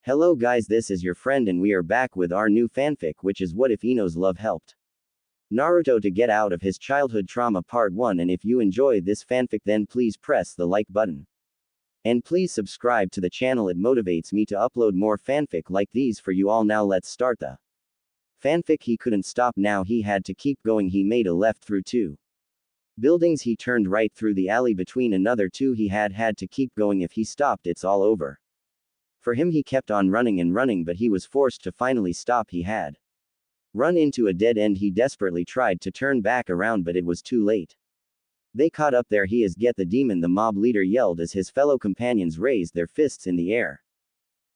Hello guys, this is your friend and we are back with our new fanfic, which is What If Ino's Love Helped Naruto to Get Out of His Childhood Trauma Part 1. And if you enjoy this fanfic, then please press the like button. And please subscribe to the channel, it motivates me to upload more fanfic like these for you all. Now let's start the fanfic. He couldn't stop now, he had to keep going. He made a left through two buildings, he turned right through the alley between another two. He had to keep going. If he stopped, it's all over for him. He kept on running and running, but he was forced to finally stop. He had run into a dead end. He desperately tried to turn back around, but it was too late. They caught up. There he is, get the demon, the mob leader yelled as his fellow companions raised their fists in the air.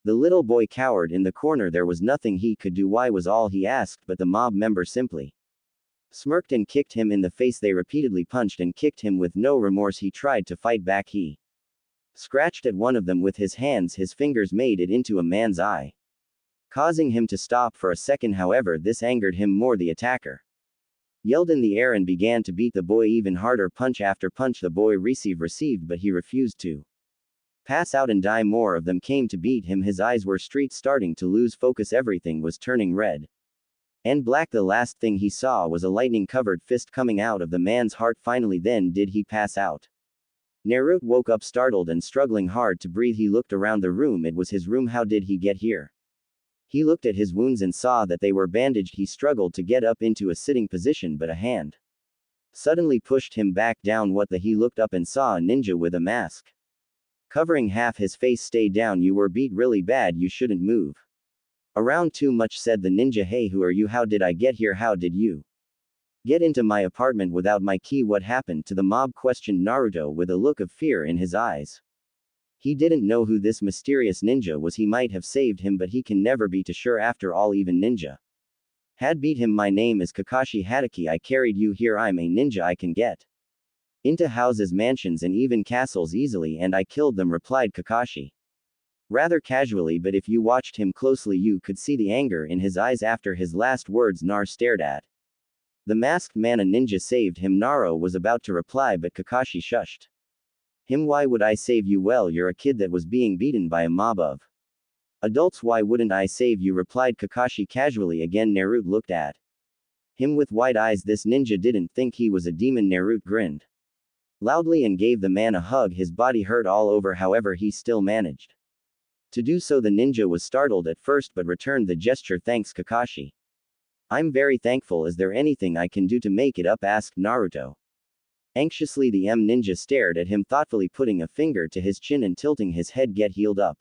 The little boy cowered in the corner. There was nothing he could do. Why was all he asked, but the mob member simply smirked and kicked him in the face. They repeatedly punched and kicked him with no remorse. He tried to fight back. He scratched at one of them with his hands. His fingers made it into a man's eye, causing him to stop for a second. However, this angered him more. The attacker yelled in the air and began to beat the boy even harder. Punch after punch the boy received, but he refused to pass out and die. More of them came to beat him. His eyes were starting to lose focus. Everything was turning red and black. The last thing he saw was a lightning-covered fist coming out of the man's heart. Finally, then did he pass out. Naruto woke up startled and struggling hard to breathe. He looked around the room. It was his room. How did he get here? He looked at his wounds and saw that they were bandaged. He struggled to get up into a sitting position, but a hand suddenly pushed him back down. What the? He looked up and saw a ninja with a mask covering half his face. Stay down, you were beat really bad, you shouldn't move around too much, said the ninja. Hey, who are you? How did I get here? How did you get into my apartment without my key? What happened to the mob? Questioned Naruto with a look of fear in his eyes. He didn't know who this mysterious ninja was. He might have saved him, but he can never be too sure. After all, even ninja had beat him. My name is Kakashi Hatake. I carried you here. I'm a ninja. I can get into houses, mansions, and even castles easily, and I killed them, replied Kakashi rather casually, but if you watched him closely you could see the anger in his eyes. After his last words, Nar stared at the masked man. A ninja saved him. Naruto was about to reply, but Kakashi shushed him. Why would I save you? Well, you're a kid that was being beaten by a mob of adults. Why wouldn't I save you? Replied Kakashi casually. Again, Naruto looked at him with wide eyes. This ninja didn't think he was a demon. Naruto grinned loudly and gave the man a hug. His body hurt all over, however he still managed to do so. The ninja was startled at first but returned the gesture. Thanks, Kakashi. I'm very thankful. Is there anything I can do to make it up? Asked Naruto anxiously. The ninja stared at him thoughtfully, putting a finger to his chin and tilting his head. Get healed up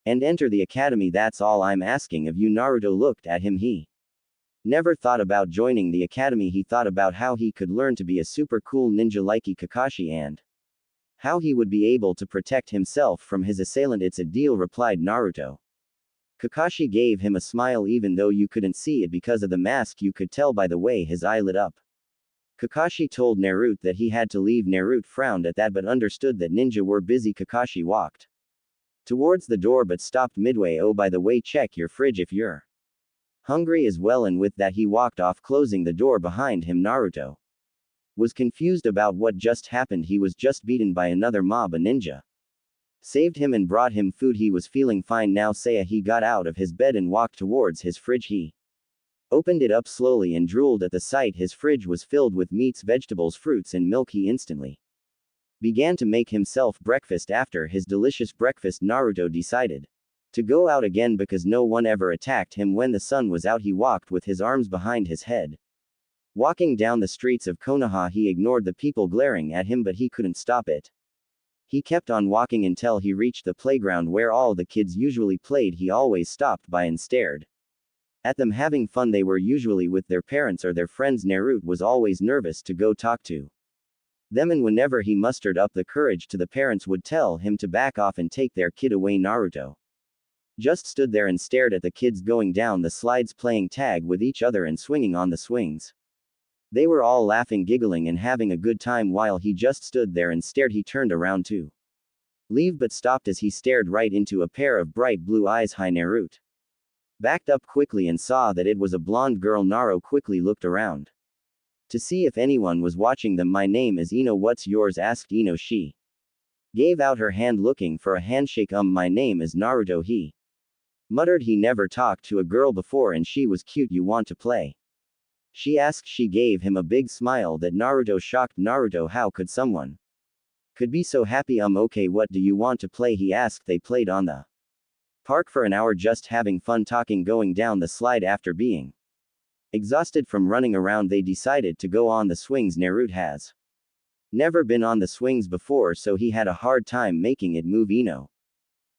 and enter the academy. That's all I'm asking of you. Naruto looked at him. He never thought about joining the academy. He thought about how he could learn to be a super cool ninja like Kakashi and how he would be able to protect himself from his assailant. It's a deal, replied Naruto. Kakashi gave him a smile. Even though you couldn't see it because of the mask, you could tell by the way his eye lit up. Kakashi told Naruto that he had to leave. Naruto frowned at that but understood that ninja were busy. Kakashi walked towards the door but stopped midway. Oh, by the way, check your fridge if you're hungry as well. And with that he walked off, closing the door behind him. Naruto was confused about what just happened. He was just beaten by another mob. A ninja saved him and brought him food. He was feeling fine now. He got out of his bed and walked towards his fridge. He opened it up slowly and drooled at the sight. His fridge was filled with meats, vegetables, fruits, and milk. He instantly began to make himself breakfast. After his delicious breakfast, Naruto decided to go out again because no one ever attacked him when the sun was out. He walked with his arms behind his head. Walking down the streets of Konoha, he ignored the people glaring at him, but he couldn't stop it. He kept on walking until he reached the playground where all the kids usually played. He always stopped by and stared at them having fun. They were usually with their parents or their friends. Naruto was always nervous to go talk to them, and whenever he mustered up the courage to, the parents would tell him to back off and take their kid away. Naruto just stood there and stared at the kids going down the slides, playing tag with each other and swinging on the swings. They were all laughing, giggling, and having a good time while he just stood there and stared. He turned around to leave but stopped as he stared right into a pair of bright blue eyes. Hi. Naruto backed up quickly and saw that it was a blonde girl. Naruto quickly looked around to see if anyone was watching them. My name is Ino. What's yours? Asked Ino. She gave out her hand looking for a handshake. My name is Naruto. He Muttered he never talked to a girl before and she was cute, you want to play? She asked. She gave him a big smile that Naruto shocked. Naruto, how could someone could be so happy? Okay, what do you want to play? He asked. They played on the park for an hour just having fun talking, going down the slide. After being exhausted from running around, they decided to go on the swings. Naruto has never been on the swings before, so he had a hard time making it move. Ino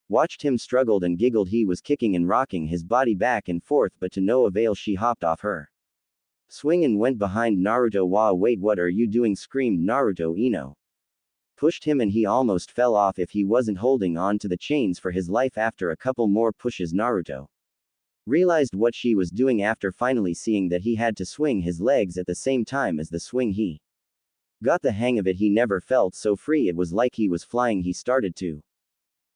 watched him, struggled and giggled. He was kicking and rocking his body back and forth, but to no avail. She hopped off her swing and went behind Naruto. Wow, wait, what are you doing? Screamed Naruto. Ino pushed him and he almost fell off if he wasn't holding on to the chains for his life. After a couple more pushes, Naruto realized what she was doing. After finally seeing that he had to swing his legs at the same time as the swing, he got the hang of it. He never felt so free, it was like he was flying. He started to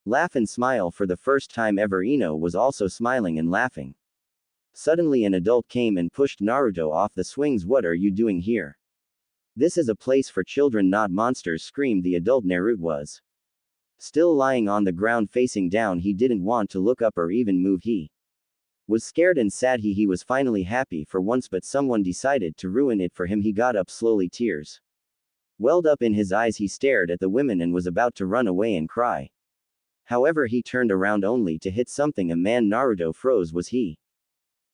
laugh and smile for the first time ever. Ino was also smiling and laughing. Suddenly an adult came and pushed Naruto off the swings. What are you doing here? This is a place for children, not monsters, screamed the adult. Naruto was still lying on the ground facing down. He didn't want to look up or even move. He was scared and sad. He was finally happy for once, but someone decided to ruin it for him. He got up slowly, tears welled up in his eyes. He stared at the women and was about to run away and cry. However, he turned around only to hit something. A man. Naruto froze. Was he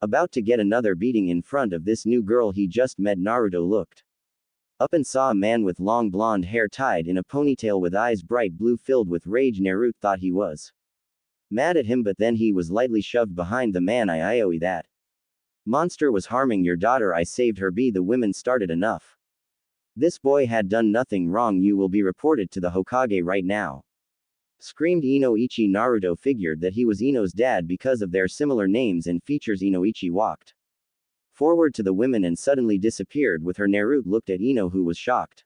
about to get another beating in front of this new girl he just met? Naruto looked up and saw a man with long blonde hair tied in a ponytail with eyes bright blue filled with rage. Naruto thought he was mad at him, but then he was lightly shoved behind the man. Ioi, that monster was harming your daughter. I saved her. The women started. Enough. This boy had done nothing wrong. You will be reported to the Hokage right now, screamed Inoichi. Naruto figured that he was Ino's dad because of their similar names and features. Inoichi walked forward to the women and suddenly disappeared with her. Naruto looked at Ino, who was shocked.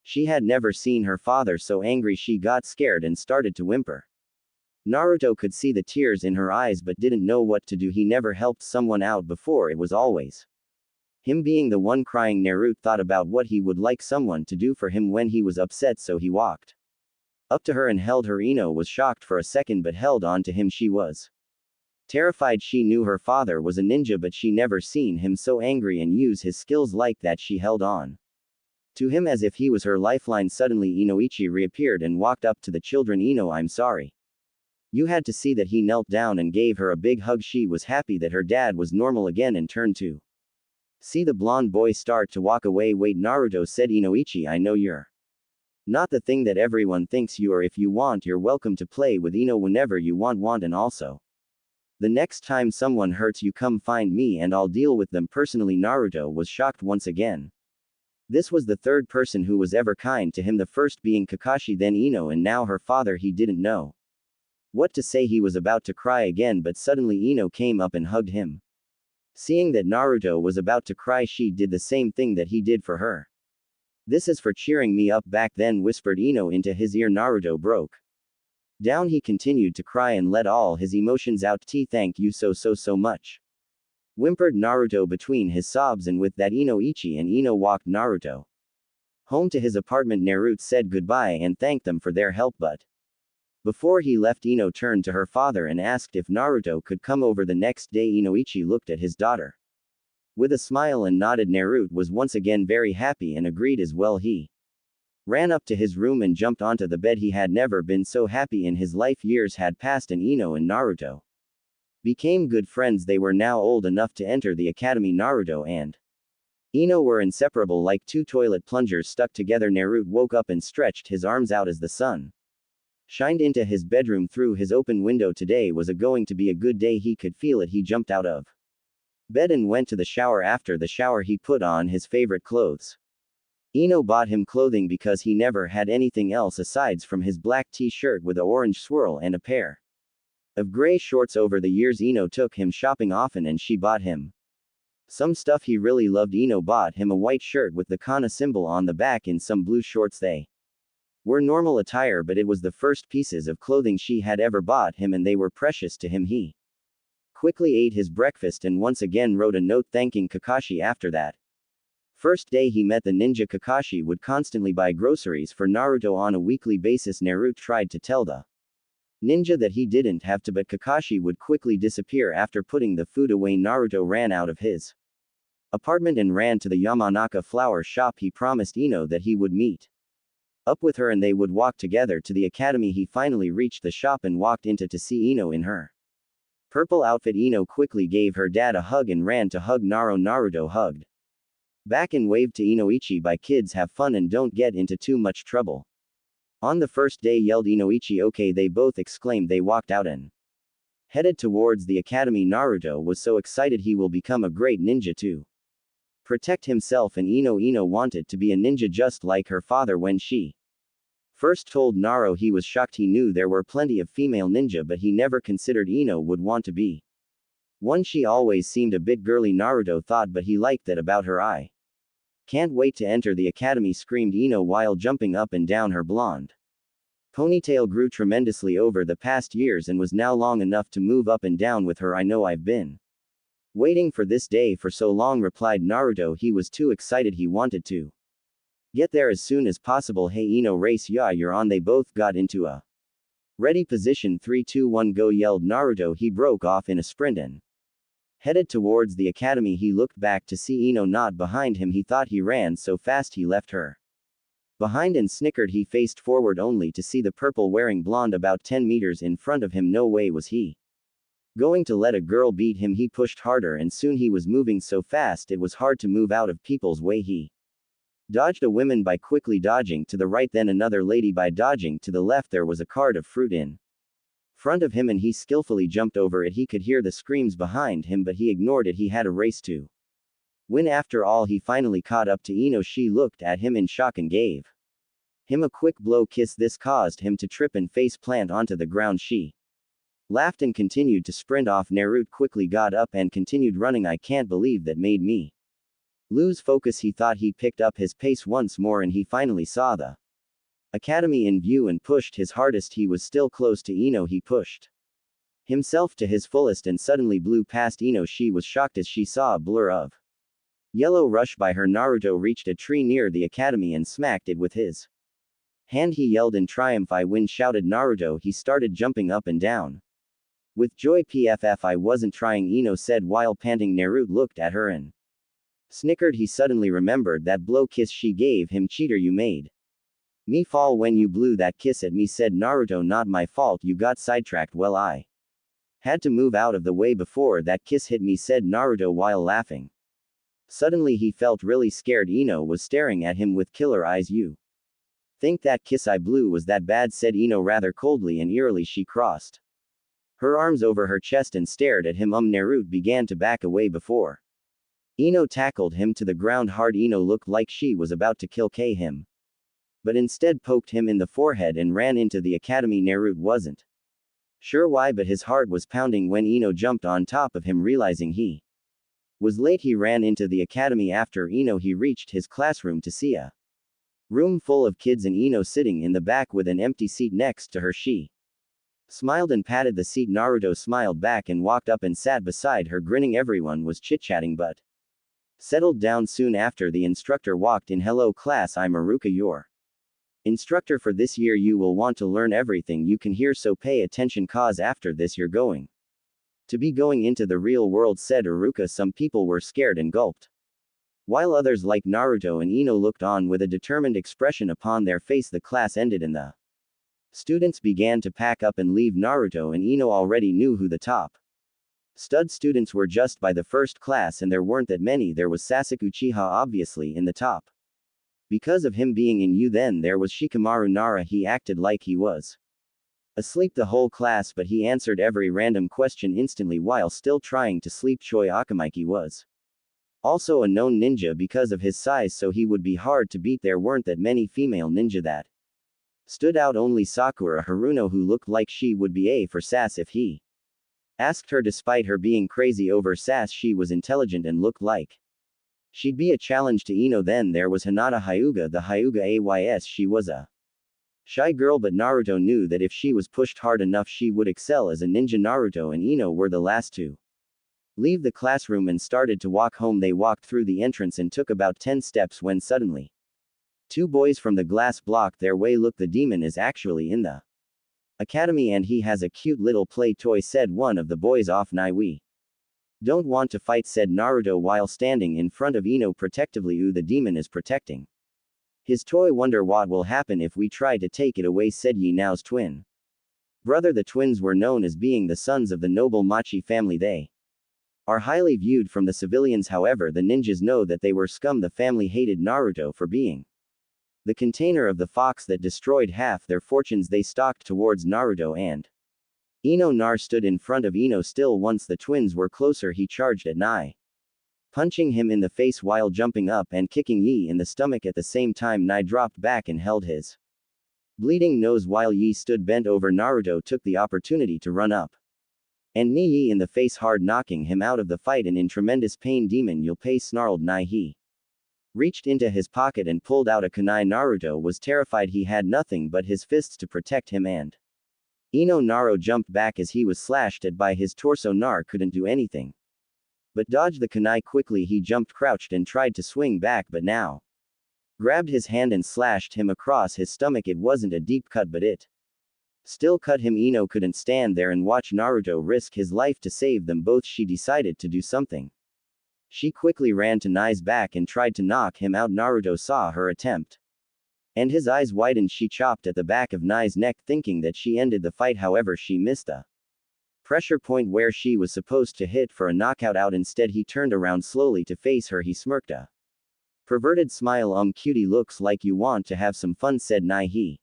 She had never seen her father so angry. She got scared and started to whimper. Naruto could see the tears in her eyes but didn't know what to do. He never helped someone out before. It was always him being the one crying. Naruto thought about what he would like someone to do for him when he was upset, so he walked up to her and held her. Ino was shocked for a second but held on to him. She was terrified. She knew her father was a ninja, but she never seen him so angry and use his skills like that. She held on to him as if he was her lifeline. Suddenly Inoichi reappeared and walked up to the children. Ino, I'm sorry. You had to see that. He knelt down and gave her a big hug. She was happy that her dad was normal again and turned to see the blonde boy start to walk away. Wait, Naruto said. Inoichi, I know you're not the thing that everyone thinks you are. If you want, you're welcome to play with Ino whenever you want, and also the next time someone hurts you, come find me and I'll deal with them personally. Naruto was shocked once again. This was the third person who was ever kind to him, the first being Kakashi, then Ino, and now her father. He didn't know what to say. He was about to cry again, but suddenly Ino came up and hugged him. Seeing that Naruto was about to cry, she did the same thing that he did for her. This is for cheering me up back then, whispered Ino into his ear. Naruto broke down. He continued to cry and let all his emotions out. Thank you so much, whimpered Naruto between his sobs, and with that Inoichi and Ino walked Naruto home to his apartment. Naruto said goodbye and thanked them for their help, but before he left, Ino turned to her father and asked if Naruto could come over the next day. Inoichi looked at his daughter with a smile and nodded. Naruto was once again very happy and agreed as well. He ran up to his room and jumped onto the bed. He had never been so happy in his life. Years had passed and Ino and Naruto became good friends. They were now old enough to enter the academy. Naruto and Ino were inseparable, like two toilet plungers stuck together. Naruto woke up and stretched his arms out as the sun shined into his bedroom through his open window. Today was going to be a good day. He could feel it. He jumped out of bed and went to the shower. After the shower, he put on his favorite clothes. Ino bought him clothing because he never had anything else aside from his black t-shirt with an orange swirl and a pair of gray shorts. Over the years, Ino took him shopping often and she bought him some stuff he really loved. Ino bought him a white shirt with the Kana symbol on the back and some blue shorts. They were normal attire, but it was the first pieces of clothing she had ever bought him and they were precious to him. He quickly ate his breakfast and once again wrote a note thanking Kakashi. After that first day he met the ninja, Kakashi would constantly buy groceries for Naruto on a weekly basis. Naruto tried to tell the Ninja that he didn't have to, but Kakashi would quickly disappear after putting the food away. Naruto ran out of his apartment and ran to the Yamanaka flower shop. He promised Ino that he would meet up with her and they would walk together to the academy. He finally reached the shop and walked into to see Ino in her purple outfit. Ino quickly gave her dad a hug and ran to hug Naruto. Naruto hugged back and waved to Inoichi. Bye kids, have fun and don't get into too much trouble. On the first day, yelled Inoichi. Okay, they both exclaimed. They walked out and headed towards the academy. Naruto was so excited he will become a great ninja too. Protect himself, and Ino wanted to be a ninja just like her father. When she first told Naruto, he was shocked. He knew there were plenty of female ninja, but he never considered Ino would want to be one. She always seemed a bit girly, Naruto thought, but he liked that about her. I can't wait to enter the academy, screamed Ino while jumping up and down. Her blonde ponytail grew tremendously over the past years and was now long enough to move up and down with her. I know, I've been waiting for this day for so long, replied Naruto. He was too excited. He wanted to get there as soon as possible. Hey Ino, race. Yeah, you're on. They both got into a ready position. 3, 2, 1, go, yelled Naruto. He broke off in a sprint and headed towards the academy. He looked back to see Ino not behind him. He thought he ran so fast he left her behind and snickered. He faced forward only to see the purple wearing blonde about 10 meters in front of him. No way was he going to let a girl beat him. He pushed harder and soon he was moving so fast it was hard to move out of people's way. He dodged a woman by quickly dodging to the right, then another lady by dodging to the left. There was a cart of fruit in front of him and he skillfully jumped over it. He could hear the screams behind him, but he ignored it. He had a race to win after all. He finally caught up to Ino. She looked at him in shock and gave him a quick blow kiss. This caused him to trip and face plant onto the ground. She laughed and continued to sprint off. Naruto quickly got up and continued running. I can't believe that made me lose focus, he thought. He picked up his pace once more and he finally saw the academy in view and pushed his hardest. He was still close to Ino. He pushed himself to his fullest and suddenly blew past Ino. She was shocked as she saw a blur of yellow rush by her. Naruto reached a tree near the academy and smacked it with his hand. He yelled in triumph. I win, shouted Naruto. He started jumping up and down with joy. Pff, I wasn't trying, Ino said while panting. Naruto looked at her and snickered. He suddenly remembered that blow kiss she gave him. Cheater, you made me fall when you blew that kiss at me, said Naruto. Not my fault, you got sidetracked. Well, I had to move out of the way before that kiss hit me, said Naruto while laughing. Suddenly he felt really scared. Ino was staring at him with killer eyes. You think that kiss I blew was that bad, said Ino rather coldly and eerily. She crossed her arms over her chest and stared at him. Naruto began to back away before Ino tackled him to the ground hard. Ino looked like she was about to kill him, but instead poked him in the forehead and ran into the academy. Naruto wasn't sure why, but his heart was pounding when Ino jumped on top of him. Realizing he was late, he ran into the academy. After Ino, he reached his classroom to see a room full of kids and Ino sitting in the back with an empty seat next to her. She smiled and patted the seat. Naruto smiled back and walked up and sat beside her, grinning. Everyone was chit-chatting but settled down soon after. The instructor walked in. Hello class, I'm Aruka, your instructor for this year. You will want to learn everything you can here, so pay attention cause after this you're going to be going into the real world, said Aruka. Some people were scared and gulped, while others like Naruto and Ino looked on with a determined expression upon their face. The class ended and the students began to pack up and leave. Naruto and Ino already knew who the top stud students were just by the first class, and there weren't that many. There was Sasuke Uchiha obviously in the top because of him being in U. Then there was Shikamaru Nara. He acted like he was asleep the whole class, but he answered every random question instantly while still trying to sleep. Choi Akamaiki was also a known ninja because of his size, so he would be hard to beat. There weren't that many female ninja that stood out. Only Sakura Haruno, who looked like she would be a for sass if he asked her. Despite her being crazy over sass, she was intelligent and looked like she'd be a challenge to Ino. Then there was Hinata Hyuga, the Hyuga Ays. She was a shy girl, but Naruto knew that if she was pushed hard enough she would excel as a ninja. Naruto and Ino were the last to leave the classroom and started to walk home. They walked through the entrance and took about 10 steps when suddenly two boys from the glass blocked their way. Look, the demon is actually in the academy and he has a cute little play toy, said one of the boys off Nai. We don't want to fight, said Naruto while standing in front of Ino protectively. The demon is protecting his toy. Wonder what will happen if we try to take it away, said Yi Nao's twin brother. The twins were known as being the sons of the noble Machi family. They are highly viewed from the civilians, however the ninjas know that they were scum. The family hated Naruto for being the container of the fox that destroyed half their fortunes. They stalked towards Naruto and Ino. Nar stood in front of Ino still. Once the twins were closer, he charged at Nai, punching him in the face while jumping up and kicking Yi in the stomach at the same time. Nai dropped back and held his bleeding nose while Yi stood bent over. Naruto took the opportunity to run up and knee Yi in the face hard, knocking him out of the fight and in tremendous pain. Demon, you'll pay, snarled Nai. He reached into his pocket and pulled out a kunai. Naruto was terrified. He had nothing but his fists to protect him and Ino. Naruto jumped back as he was slashed at by his torso. Nar couldn't do anything but dodge the kunai quickly. He jumped, crouched and tried to swing back, but now grabbed his hand and slashed him across his stomach. It wasn't a deep cut, but it still cut him. Ino couldn't stand there and watch Naruto risk his life to save them both. She decided to do something. She quickly ran to Nai's back and tried to knock him out. Naruto saw her attempt and his eyes widened. She chopped at the back of Nai's neck, thinking that she ended the fight. However, she missed the pressure point where she was supposed to hit for a knockout out. Instead, he turned around slowly to face her. He smirked a perverted smile. Cutie, looks like you want to have some fun, said Nai. He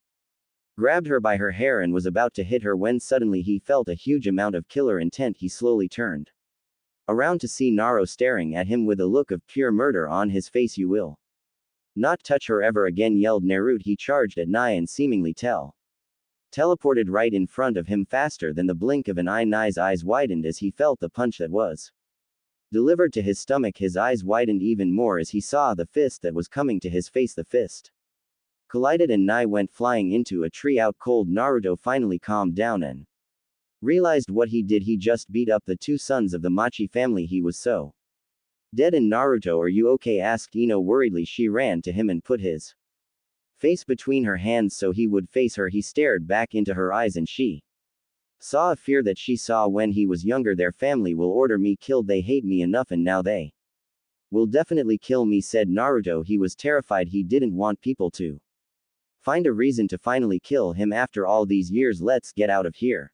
grabbed her by her hair and was about to hit her when suddenly he felt a huge amount of killer intent. He slowly turned around to see Naruto staring at him with a look of pure murder on his face. You will not touch her ever again, yelled Naruto. He charged at Nai and seemingly teleported right in front of him faster than the blink of an eye. Nai's eyes widened as he felt the punch that was delivered to his stomach. His eyes widened even more as he saw the fist that was coming to his face. The fist collided and Nai went flying into a tree. Out cold. Naruto finally calmed down and realized what he did. He just beat up the two sons of the Machi family. He was so dead. And Naruto, are you okay, asked Ino worriedly. She ran to him and put his face between her hands so he would face her. He stared back into her eyes and she saw a fear that she saw when he was younger. Their family will order me killed. They hate me enough and now they will definitely kill me, said Naruto. He was terrified. He didn't want people to find a reason to finally kill him after all these years. Let's get out of here,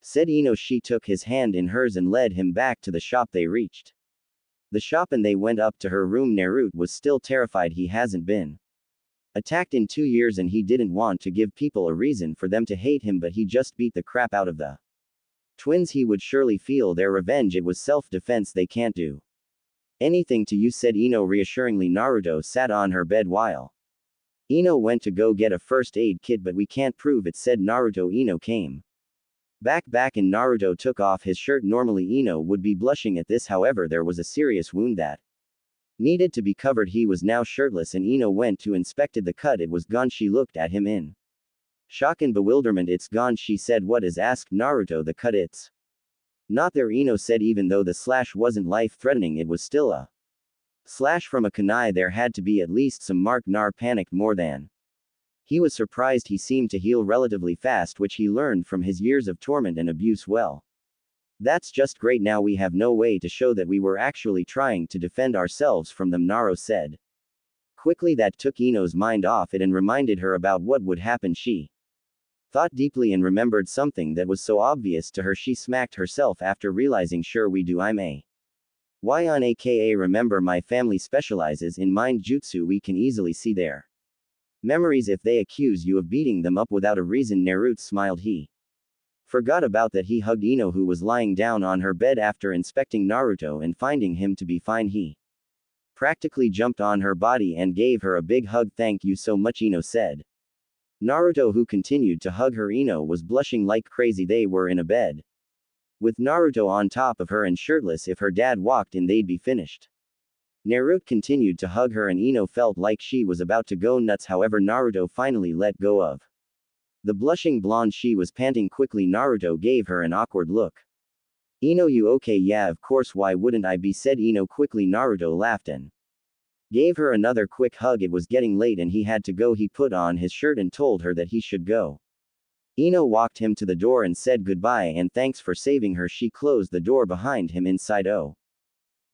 said Ino. She took his hand in hers and led him back to the shop. They reached the shop and they went up to her room. Naruto was still terrified. He hasn't been attacked in 2 years and he didn't want to give people a reason for them to hate him, but he just beat the crap out of the twins. He would surely feel their revenge. It was self-defense. They can't do anything to you, said Ino reassuringly. Naruto sat on her bed while Ino went to go get a first aid kit, but we can't prove it, said Naruto. Ino came back and Naruto took off his shirt. Normally Ino would be blushing at this, however there was a serious wound that needed to be covered. He was now shirtless and Ino went to inspected the cut. It was gone. She looked at him in shock and bewilderment. It's gone, she said. What is, asked Naruto. The cut, it's not there, Ino said. Even though the slash wasn't life-threatening, it was still a slash from a kunai. There had to be at least some mark. Nar panicked more than he was surprised. He seemed to heal relatively fast, which he learned from his years of torment and abuse. Well, that's just great. Now we have no way to show that we were actually trying to defend ourselves from them, Naruto said quickly. That took Ino's mind off it and reminded her about what would happen. She thought deeply and remembered something that was so obvious to her. She smacked herself after realizing, sure we do. I'm a Yon, aka remember, my family specializes in mind jutsu. We can easily see their memories if they accuse you of beating them up without a reason. Naruto smiled. He forgot about that. He hugged Ino, who was lying down on her bed. After inspecting Naruto and finding him to be fine, he practically jumped on her body and gave her a big hug. Thank you so much, Ino said. Naruto, who continued to hug her. Ino was blushing like crazy. They were in a bed with Naruto on top of her and shirtless. If her dad walked in, they'd be finished. Naruto continued to hug her and Ino felt like she was about to go nuts. However, Naruto finally let go of the blushing blonde. She was panting quickly. Naruto gave her an awkward look. Ino, you okay? Yeah, of course, why wouldn't I be, said Ino quickly. Naruto laughed and gave her another quick hug. It was getting late and he had to go. He put on his shirt and told her that he should go. Ino walked him to the door and said goodbye and thanks for saving her. She closed the door behind him inside. Oh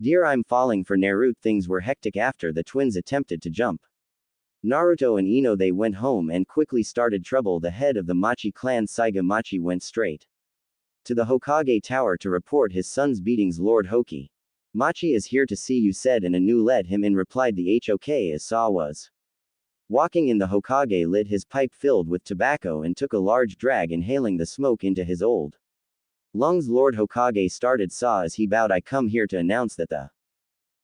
dear, I'm falling for Naruto. Things were hectic after the twins attempted to jump Naruto and Ino. They went home and quickly started trouble. The head of the Machi clan, Saiga Machi, went straight to the Hokage tower to report his son's beatings. Lord Hoki, Machi is here to see you, said Inu. Let him in, replied the Hok. As Sa was walking in, the Hokage lit his pipe filled with tobacco and took a large drag, inhaling the smoke into his old lungs. Lord Hokage started Sa as he bowed. I come here to announce that the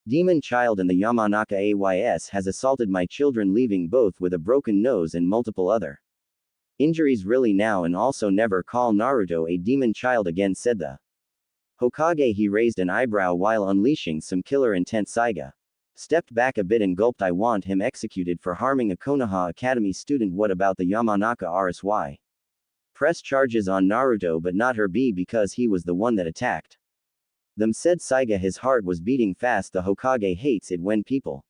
demon child in the Yamanaka Ays has assaulted my children, leaving both with a broken nose and multiple other injuries. Really now, and also never call Naruto a demon child again, said the Hokage. He raised an eyebrow while unleashing some killer intent. Saiga stepped back a bit and gulped. I want him executed for harming a Konoha Academy student. What about the Yamanaka RSY? Press charges on Naruto but not her, because he was the one that attacked them, said Saiga. His heart was beating fast. The Hokage hates it when people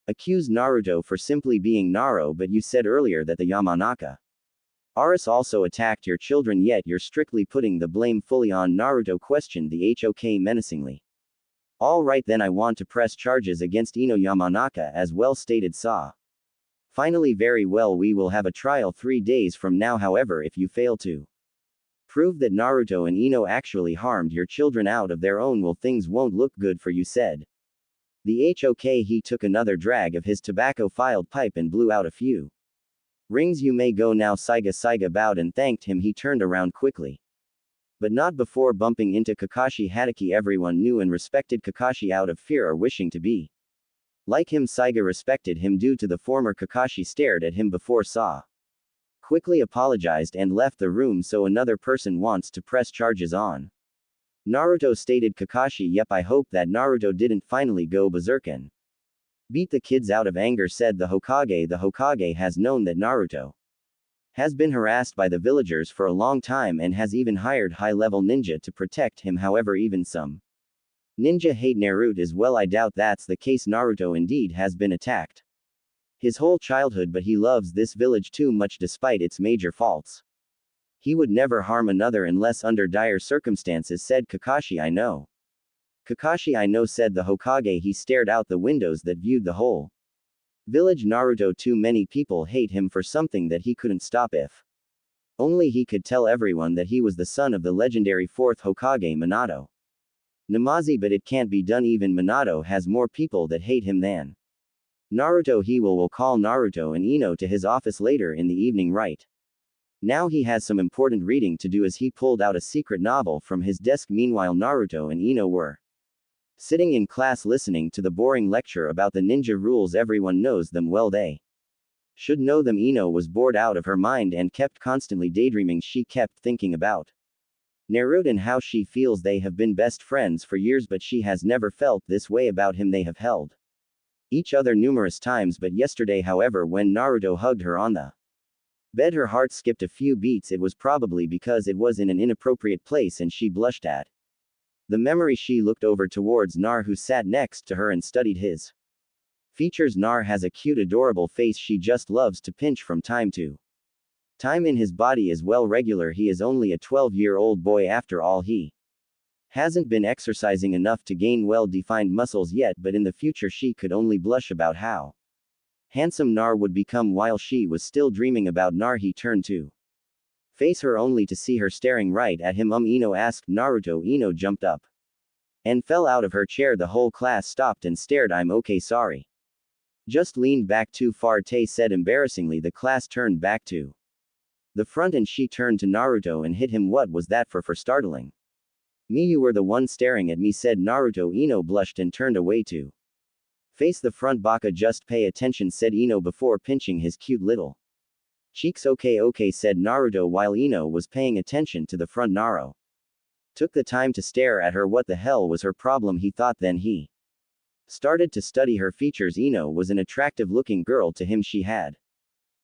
accuse Naruto for simply being Naro. But you said earlier that the Yamanaka RS also attacked your children, yet you're strictly putting the blame fully on Naruto, questioned the Hok menacingly. All right then, I want to press charges against Ino Yamanaka as well, stated Sa. Finally, very well, we will have a trial 3 days from now. However, if you fail to prove that Naruto and Ino actually harmed your children out of their own will, things won't look good for you, said the Hok. He took another drag of his tobacco-filled pipe and blew out a few rings. You may go now. Saiga bowed and thanked him. He turned around quickly, but not before bumping into Kakashi Hatake. Everyone knew and respected Kakashi out of fear or wishing to be like him. Saiga respected him due to the former Kakashi stared at him before Sa quickly apologized and left the room. So another person wants to press charges on Naruto, stated Kakashi. Yep, I hope that Naruto didn't finally go berserk and beat the kids out of anger, said the Hokage. The Hokage has known that Naruto has been harassed by the villagers for a long time and has even hired high-level ninja to protect him. However, even some ninja hate Naruto as well. I doubt that's the case. Naruto indeed has been attacked his whole childhood, but he loves this village too much despite its major faults. He would never harm another unless under dire circumstances, said Kakashi. I know. Kakashi, I know, said the Hokage. He stared out the windows that viewed the whole village. Naruto, too many people hate him for something that he couldn't stop. If only he could tell everyone that he was the son of the legendary 4th Hokage Minato Namazi, but it can't be done. Even Minato has more people that hate him than Naruto. He will call Naruto and Ino to his office later in the evening. Right now he has some important reading to do, as he pulled out a secret novel from his desk. Meanwhile, Naruto and Ino were sitting in class listening to the boring lecture about the ninja rules. Everyone knows them well, they should know them. Ino was bored out of her mind and kept constantly daydreaming. She kept thinking about Naruto and how she feels they have been best friends for years, but she has never felt this way about him. They have held each other numerous times, but yesterday, however, when Naruto hugged her on the bed, her heart skipped a few beats. It was probably because it was in an inappropriate place and she blushed at the memory. She looked over towards Nar, who sat next to her, and studied his features. Nar has a cute, adorable face she just loves to pinch from time to time. In his body is well regular. He is only a 12-year-old boy after all. He hasn't been exercising enough to gain well-defined muscles yet, but in the future she could only blush about how handsome Nar would become. While she was still dreaming about Nar, he turned to face her only to see her staring right at him. Ino asked Naruto. Ino jumped up and fell out of her chair. The whole class stopped and stared. I'm okay, sorry. Just leaned back too far, Tay said embarrassingly. The class turned back to the front and she turned to Naruto and hit him. What was that for startling me? You were the one staring at me, said Naruto. Ino blushed and turned away to face the front. Baka, just pay attention, said Ino before pinching his cute little cheeks. Okay, said Naruto while Ino was paying attention to the front. Naruto took the time to stare at her. What the hell was her problem, he thought. Then he started to study her features. Ino was an attractive-looking girl to him. She had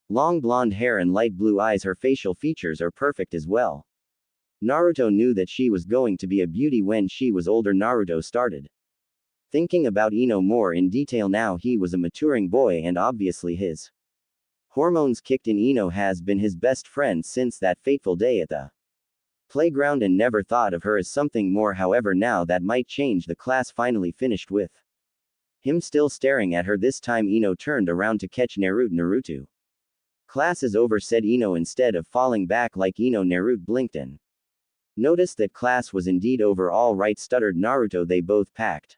long blonde hair and light blue eyes. Her facial features are perfect as well. Naruto knew that she was going to be a beauty when she was older. Naruto started thinking about Ino more in detail now. He was a maturing boy and obviously his Hormones kicked in. Ino has been his best friend since that fateful day at the playground and never thought of her as something more. However, now that might change. The class finally finished with him still staring at her. This time Ino turned around to catch Naruto. Class is over, said Ino instead of falling back like Ino. Naruto blinked and noticed that class was indeed over. All right, stuttered Naruto. They both packed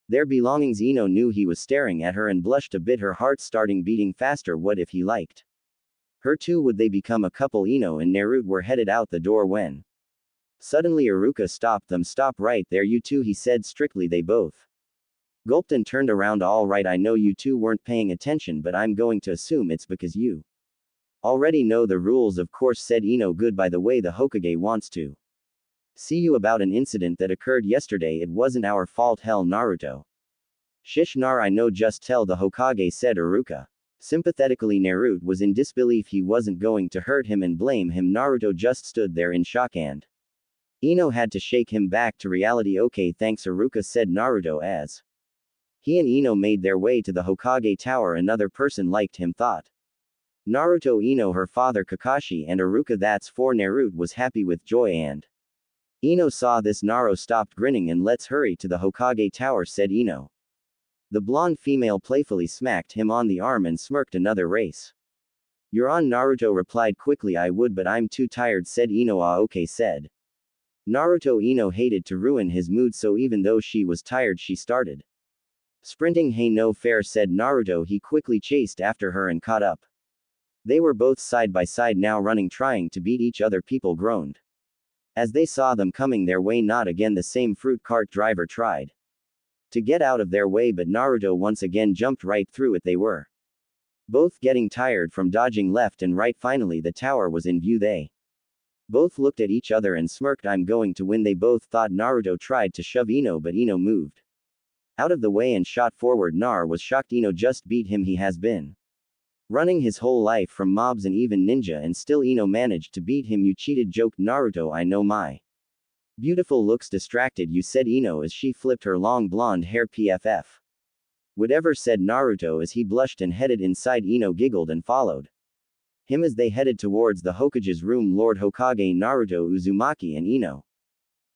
their belongings. Ino knew he was staring at her and blushed a bit, her heart starting beating faster. What if he liked her too? Would they become a couple? Ino and Naruto were headed out the door when suddenly Iruka stopped them. Stop right there, you two, he said strictly. They both gulped and turned around. All right, I know you two weren't paying attention, but I'm going to assume it's because you already know the rules. Of course, said Ino. Good. By the way, the Hokage wants to see you about an incident that occurred yesterday. It wasn't our fault. Hell, Naruto. Shish, I know, just tell the Hokage, said Iruka. Sympathetically, Naruto was in disbelief. He wasn't going to hurt him and blame him. Naruto just stood there in shock and Ino had to shake him back to reality. Okay, thanks, Iruka, said Naruto as he and Ino made their way to the Hokage tower. Another person liked him, thought Naruto. Ino, her father Kakashi, and Iruka. That's four. Naruto was happy with joy and Ino saw this. Naruto stopped grinning and let's hurry to the Hokage tower, said Ino. The blonde female playfully smacked him on the arm and smirked. Another race you're on, Naruto replied quickly. I would, but I'm too tired, said Ino. Ah, okay, said Naruto. Ino hated to ruin his mood, so even though she was tired, she started sprinting. Hey, no fair, said Naruto. He quickly chased after her and caught up. They were both side by side now, running, trying to beat each other. People groaned as they saw them coming their way. Not again, the same fruit cart driver tried to get out of their way, but Naruto once again jumped right through it. They were both getting tired from dodging left and right. Finally, the tower was in view. They both looked at each other and smirked. I'm going to win, they both thought. Naruto tried to shove Ino, but Ino moved out of the way and shot forward. Nar was shocked. Ino just beat him. He has been running his whole life from mobs and even ninja, and still Ino managed to beat him. You cheated, joked Naruto. I know my beautiful looks distracted you, said Ino as she flipped her long blonde hair. Pff. Whatever, said Naruto as he blushed and headed inside. Ino giggled and followed him as they headed towards the Hokage's room. Lord Hokage, Naruto, Uzumaki, and Ino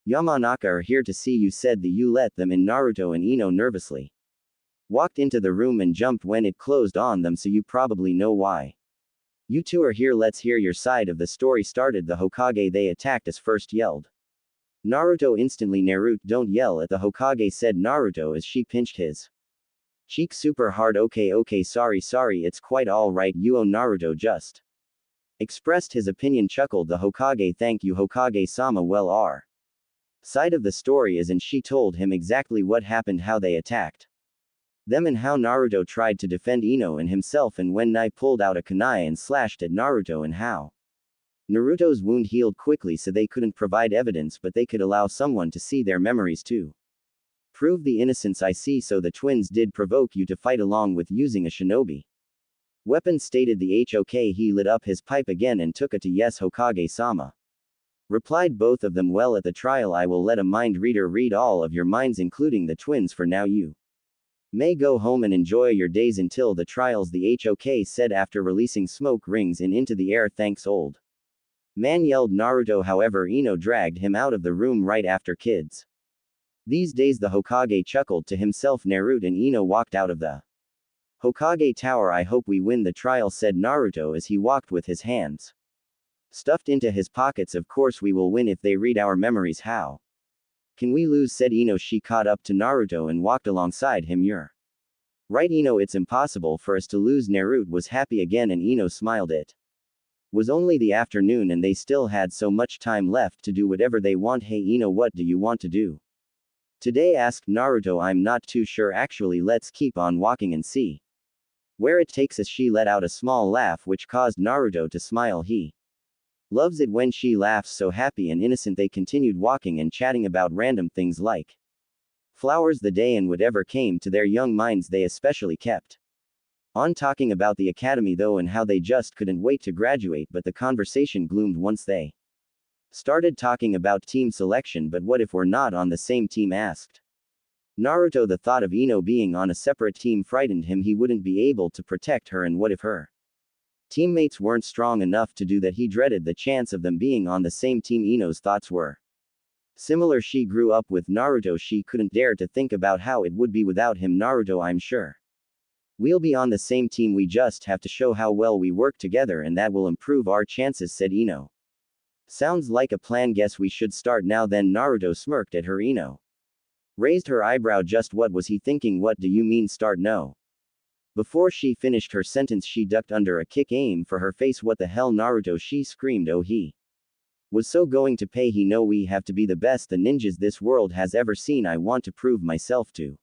Yamanaka are here to see you, said the you let them in. Naruto and Ino nervously walked into the room and jumped when it closed on them. So you probably know why you two are here. Let's hear your side of the story, started the Hokage. They attacked us first, yelled Naruto instantly. Naruto, don't yell at the Hokage, said Naruto as she pinched his cheek super hard. Okay, sorry, it's quite all right. You, Naruto just expressed his opinion, chuckled the Hokage. Thank you, Hokage-sama. Well, our side of the story is, and she told him exactly what happened, how they attacked them and how Naruto tried to defend Ino and himself, and when Nai pulled out a kunai and slashed at Naruto, and how Naruto's wound healed quickly so they couldn't provide evidence, but they could allow someone to see their memories to prove the innocence. I see, so the twins did provoke you to fight along with using a shinobi weapon, stated the Hok. He lit up his pipe again and took it to yes, Hokage-sama, replied both of them. Well, at the trial I will let a mind reader read all of your minds, including the twins. For now you may go home and enjoy your days until the trials, the Hok said after releasing smoke rings into the air. Thanks, old man, yelled Naruto. However, Ino dragged him out of the room right after. Kids these days, the Hokage chuckled to himself. Naruto and Ino walked out of the Hokage tower. I hope we win the trial, said Naruto as he walked with his hands stuffed into his pockets. Of course we will win if they read our memories. How can we lose, said Ino. She caught up to Naruto and walked alongside him. You're right, Ino, it's impossible for us to lose. Naruto was happy again and Ino smiled. It was only the afternoon and they still had so much time left to do whatever they want. Hey Ino, what do you want to do today, asked Naruto. I'm not too sure actually. Let's keep on walking and see where it takes us. She let out a small laugh which caused Naruto to smile. He loves it when she laughs, so happy and innocent. They continued walking and chatting about random things like flowers, the day, and whatever came to their young minds. They especially kept on talking about the academy though and how they just couldn't wait to graduate, but the conversation gloomed once they started talking about team selection. But what if we're not on the same team, asked Naruto. The thought of Ino being on a separate team frightened him. He wouldn't be able to protect her, and what if her Teammates weren't strong enough to do that. He dreaded the chance of them being on the same team. Ino's thoughts were similar. She grew up with Naruto. She couldn't dare to think about how it would be without him. Naruto, I'm sure we'll be on the same team. We just have to show how well we work together and that will improve our chances, said Ino. Sounds like a plan. Guess we should start now then. Naruto smirked at her. Ino raised her eyebrow. Just what was he thinking? What do you mean start? No. Before she finished her sentence, she ducked under a kick aimed for her face. What the hell, Naruto? She screamed. Oh, he was so going to pay. He know we have to be the best the ninjas this world has ever seen. I want to prove myself to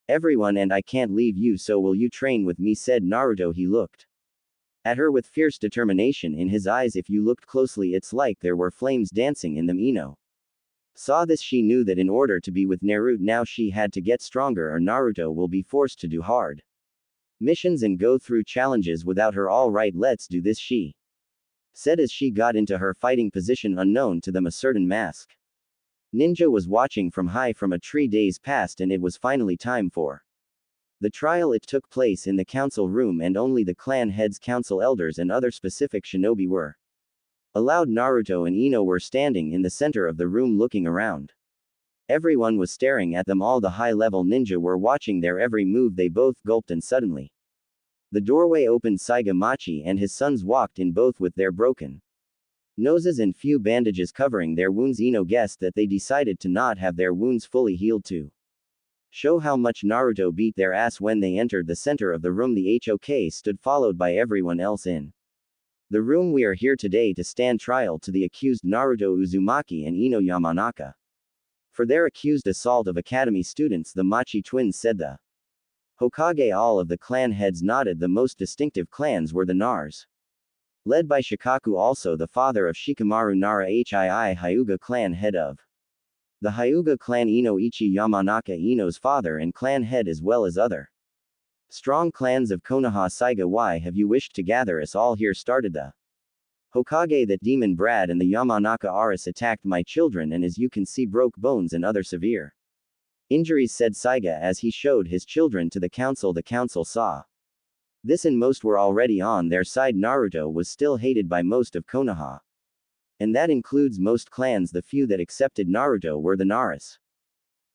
everyone and I can't leave you, so will you train with me, said Naruto. He looked at her with fierce determination in his eyes. If you looked closely, it's like there were flames dancing in them. Ino saw this. She knew that in order to be with Naruto now she had to get stronger or Naruto will be forced to do hard missions and go through challenges without her. All right, let's do this, she said as she got into her fighting position. Unknown to them, a certain mask ninja was watching from high from a tree. Days passed and it was finally time for the trial. It took place in the council room and only the clan heads, council elders and other specific shinobi were allowed. Naruto and Ino were standing in the center of the room looking around. Everyone was staring at them. All the high-level ninja were watching their every move. They both gulped and suddenly the doorway opened. Saiga Machi and his sons walked in, both with their broken noses and few bandages covering their wounds. Ino guessed that they decided to not have their wounds fully healed to show how much Naruto beat their ass. When they entered the center of the room, the HOK stood followed by everyone else in the room. We are here today to stand trial to the accused Naruto Uzumaki and Ino Yamanaka for their accused assault of academy students, the Machi twins said. The Hokage. All of the clan heads nodded. The most distinctive clans were the Nars, led by Shikaku, also the father of Shikamaru. Nara Hii Hyuga clan, head of the Hyuga clan. Inoichi Yamanaka, Ino's father and clan head, as well as other strong clans of Konoha. Saiga, why have you wished to gather us all here? Started the Hokage. That demon Brad and the Yamanaka Aris attacked my children and as you can see broke bones and other severe injuries, said Saiga as he showed his children to the council. The council saw this and most were already on their side. Naruto was still hated by most of Konoha, and that includes most clans. The few that accepted Naruto were the Naras,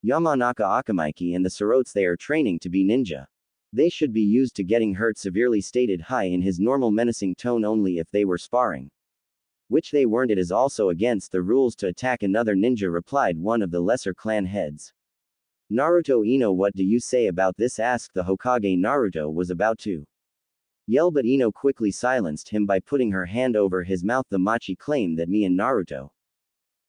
Yamanaka Akamaiki and the Sorotes. They are training to be ninja. They should be used to getting hurt severely, stated Hai in his normal menacing tone. Only if they were sparring, which they weren't. It is also against the rules to attack another ninja, replied one of the lesser clan heads. Naruto. Ino, what do you say about this? Asked the Hokage. Naruto was about to yell, but Ino quickly silenced him by putting her hand over his mouth. The Machi claim that me and Naruto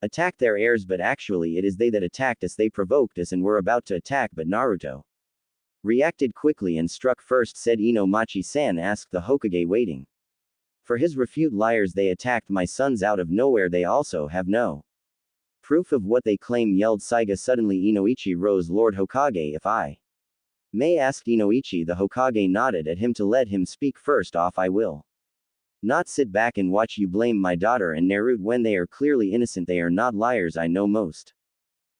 attacked their heirs, but actually it is they that attacked us. They provoked us and were about to attack, but Naruto reacted quickly and struck first, said Ino. Machi-san, asked the Hokage, waiting for his refute. Liars, they attacked my sons out of nowhere. They also have no proof of what they claim, yelled Saiga. Suddenly Inoichi rose. Lord Hokage, if I may ask? Inoichi. The Hokage nodded at him to let him speak. First off, I will not sit back and watch you blame my daughter and Naruto when they are clearly innocent. They are not liars. I know most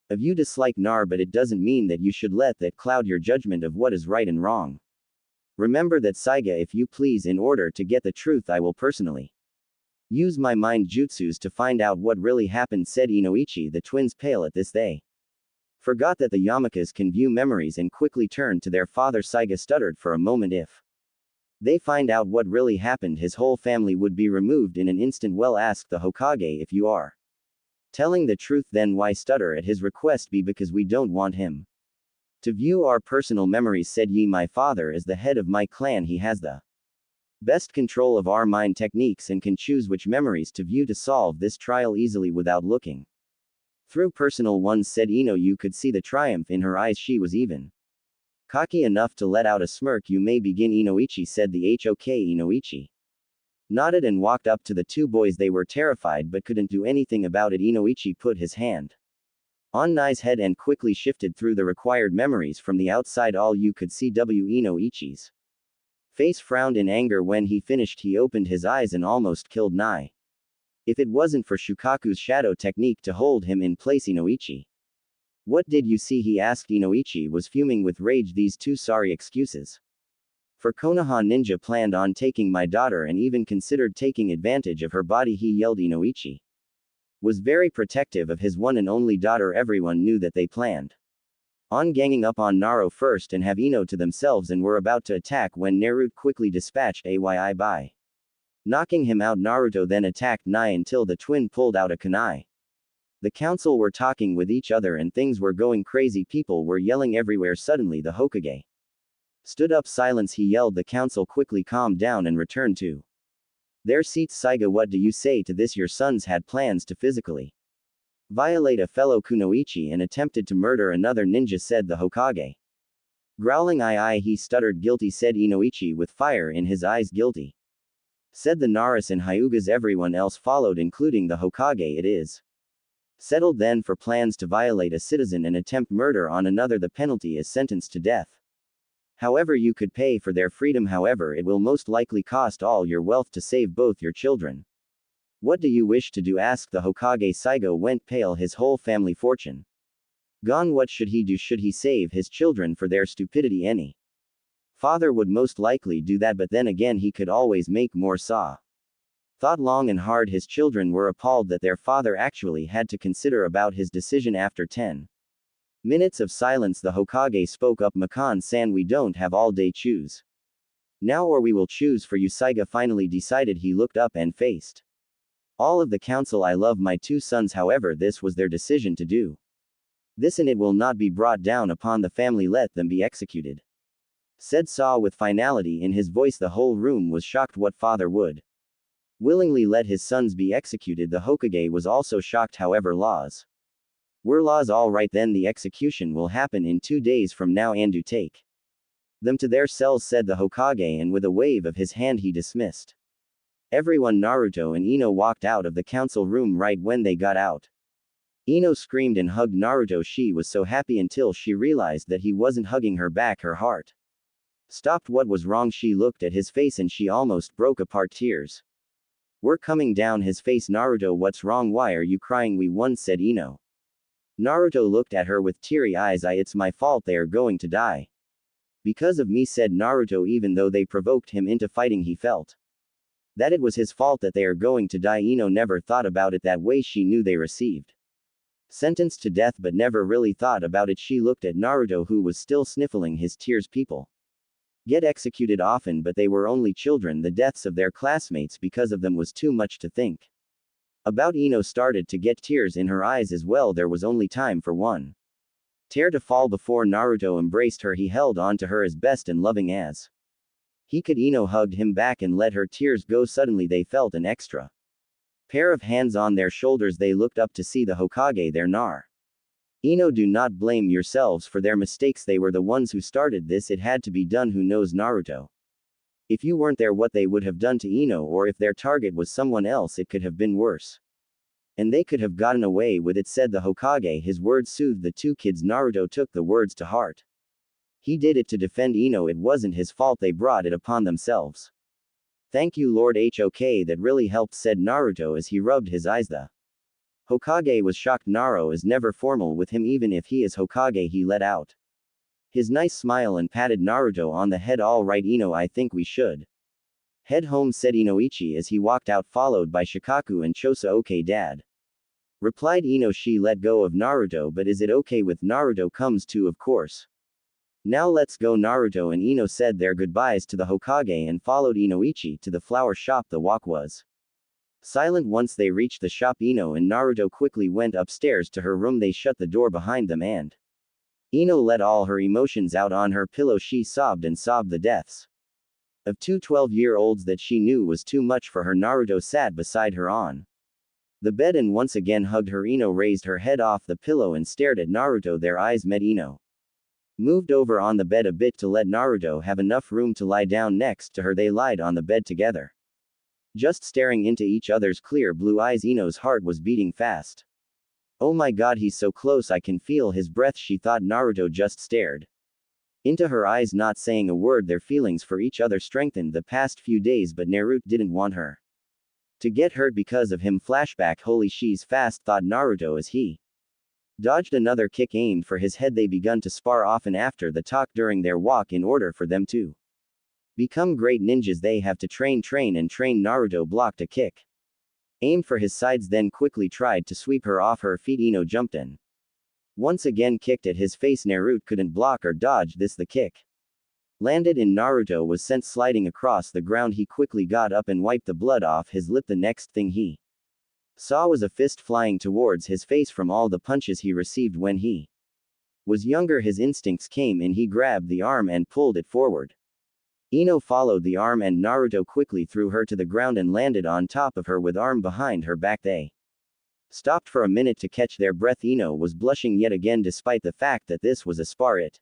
of you dislike Nar, but it doesn't mean that you should let that cloud your judgment of what is right and wrong. Remember that, Saiga, if you please. In order to get the truth, I will personally use my mind jutsus to find out what really happened, said Inoichi. The twins pale at this. They forgot that the Yamakas can view memories and quickly turned to their father. Saiga stuttered for a moment. If they find out what really happened, his whole family would be removed in an instant. Well, asked the Hokage, if you are telling the truth, then why stutter at his request? Be because we don't want him to view our personal memories, said Yi. My father is the head of my clan. He has the best control of our mind techniques and can choose which memories to view to solve this trial easily without looking through personal ones, said Ino. You could see the triumph in her eyes. She was even cocky enough to let out a smirk. You may begin, Inoichi, said the Hok. Inoichi nodded and walked up to the two boys. They were terrified but couldn't do anything about it. Inoichi put his hand on Nai's head and quickly shifted through the required memories from the outside. All you could see. Inoichi's face frowned in anger. When he finished, he opened his eyes and almost killed Nai. If it wasn't for Shukaku's shadow technique to hold him in place. Inoichi, what did you see? He asked. Inoichi was fuming with rage. These two sorry excuses For Konoha ninja planned on taking my daughter and even considered taking advantage of her body, he yelled. Inoichi was very protective of his one and only daughter. Everyone knew that they planned on ganging up on Naruto first and have Ino to themselves and were about to attack when Naruto quickly dispatched Ayi by knocking him out. Naruto then attacked Nai until the twin pulled out a kunai. The council were talking with each other and things were going crazy. People were yelling everywhere. Suddenly the Hokage stood up. Silence, he yelled. The council quickly calmed down and returned to their seats. Saiga, what do you say to this? Your sons had plans to physically violate a fellow kunoichi and attempted to murder another ninja, said the Hokage. Growling, aye, he stuttered. Guilty, said Inoichi with fire in his eyes. Guilty, said the Naras and Hyugas. Everyone else followed, including the Hokage. It is settled then. For plans to violate a citizen and attempt murder on another, the penalty is sentence to death. However, you could pay for their freedom. However, it will most likely cost all your wealth to save both your children. What do you wish to do? asked the Hokage. Saigo went pale. His whole family fortune gone. What should he do? Should he save his children for their stupidity? Any father would most likely do that, but then again he could always make more. Thought long and hard. His children were appalled that their father actually had to consider about his decision. After 10 minutes of silence, the Hokage spoke up. Makan-san, we don't have all day. Choose now or we will choose for you. Saiga finally decided. He looked up and faced all of the council. I love my two sons, however this was their decision to do this and it will not be brought down upon the family. Let them be executed, said Saw with finality in his voice. The whole room was shocked. What father would willingly let his sons be executed? The Hokage was also shocked. However, laws were laws. All right then, the execution will happen in 2 days from now, and do take them to their cells, said the Hokage, and with a wave of his hand he dismissed everyone. Naruto and Ino walked out of the council room. Right when they got out, Ino screamed and hugged Naruto. She was so happy until she realized that he wasn't hugging her back. Her heart stopped. What was wrong? She looked at his face and she almost broke apart. Tears were coming down his face. Naruto, what's wrong? Why are you crying? We won, said Ino. Naruto looked at her with teary eyes. It's my fault. They are going to die because of me, said Naruto. Even though they provoked him into fighting, he felt that it was his fault that they are going to die. Ino never thought about it that way. She knew they received sentenced to death but never really thought about it. She looked at Naruto, who was still sniffling his tears. People get executed often, but they were only children. The deaths of their classmates because of them was too much to think about. Ino started to get tears in her eyes as well. There was only time for one tear to fall before Naruto embraced her. He held on to her as best and loving as he could. Ino hugged him back and let her tears go. Suddenly they felt an extra pair of hands on their shoulders. They looked up to see the Hokage there. Ino, do not blame yourselves for their mistakes. They were the ones who started this. It had to be done. Who knows, Naruto? If you weren't there, what they would have done to Ino, or if their target was someone else, it could have been worse. And they could have gotten away with it, said the Hokage. His words soothed the two kids. Naruto took the words to heart. He did it to defend Ino. It wasn't his fault. They brought it upon themselves. Thank you, Lord Hok, that really helped, said Naruto as he rubbed his eyes. The Hokage was shocked. Naruto is never formal with him. Even if he is Hokage, he let out his nice smile and patted Naruto on the head. All right, Ino, I think we should head home, said Inoichi as he walked out, followed by Shikaku and Chosa. Okay, Dad, replied Ino. She let go of Naruto. But is it okay with Naruto? Comes too, of course. Now let's go. Naruto and Ino said their goodbyes to the Hokage and followed Inoichi to the flower shop. The walk was silent once they reached the shop. Ino and Naruto quickly went upstairs to her room. They shut the door behind them and Ino let all her emotions out on her pillow. She sobbed and sobbed. The deaths of two 12-year-olds that she knew was too much for her. Naruto sat beside her on the bed and once again hugged her. Ino raised her head off the pillow and stared at Naruto. Their eyes met. Ino moved over on the bed a bit to let Naruto have enough room to lie down next to her. They lied on the bed together, just staring into each other's clear blue eyes. Ino's heart was beating fast. Oh my god, he's so close. I can feel his breath, she thought. Naruto just stared into her eyes, not saying a word. Their feelings for each other strengthened the past few days, but Naruto didn't want her to get hurt because of him. Flashback. Holy, she's fast, thought Naruto as he dodged another kick aimed for his head. They begun to spar often after the talk during their walk in order for them to Become great ninjas, they have to train and train. Naruto blocked a kick. Aimed for his sides, then quickly tried to sweep her off her feet. Ino jumped in. Once again kicked at his face. Naruto couldn't block or dodge this. The kick landed in. Naruto was sent sliding across the ground. He quickly got up and wiped the blood off his lip. The next thing he saw was a fist flying towards his face from all the punches he received when he was younger. His instincts came in. He grabbed the arm and pulled it forward. Ino followed the arm and Naruto quickly threw her to the ground and landed on top of her with arm behind her back. They stopped for a minute to catch their breath. Ino was blushing yet again despite the fact that this was a spar. It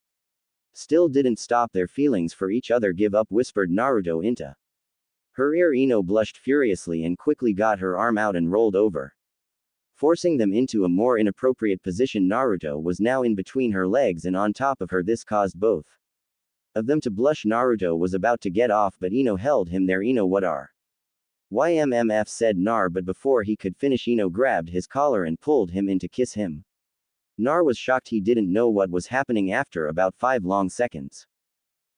still didn't stop their feelings for each other. Give up, whispered Naruto into her ear. Ino blushed furiously and quickly got her arm out and rolled over, forcing them into a more inappropriate position. Naruto was now in between her legs and on top of her. This caused both of them to blush. Naruto was about to get off, but Ino held him there. Ino, what are YMMF, said Nar, but before he could finish, Ino grabbed his collar and pulled him in to kiss him. Nar was shocked. He didn't know what was happening. After about 5 long seconds,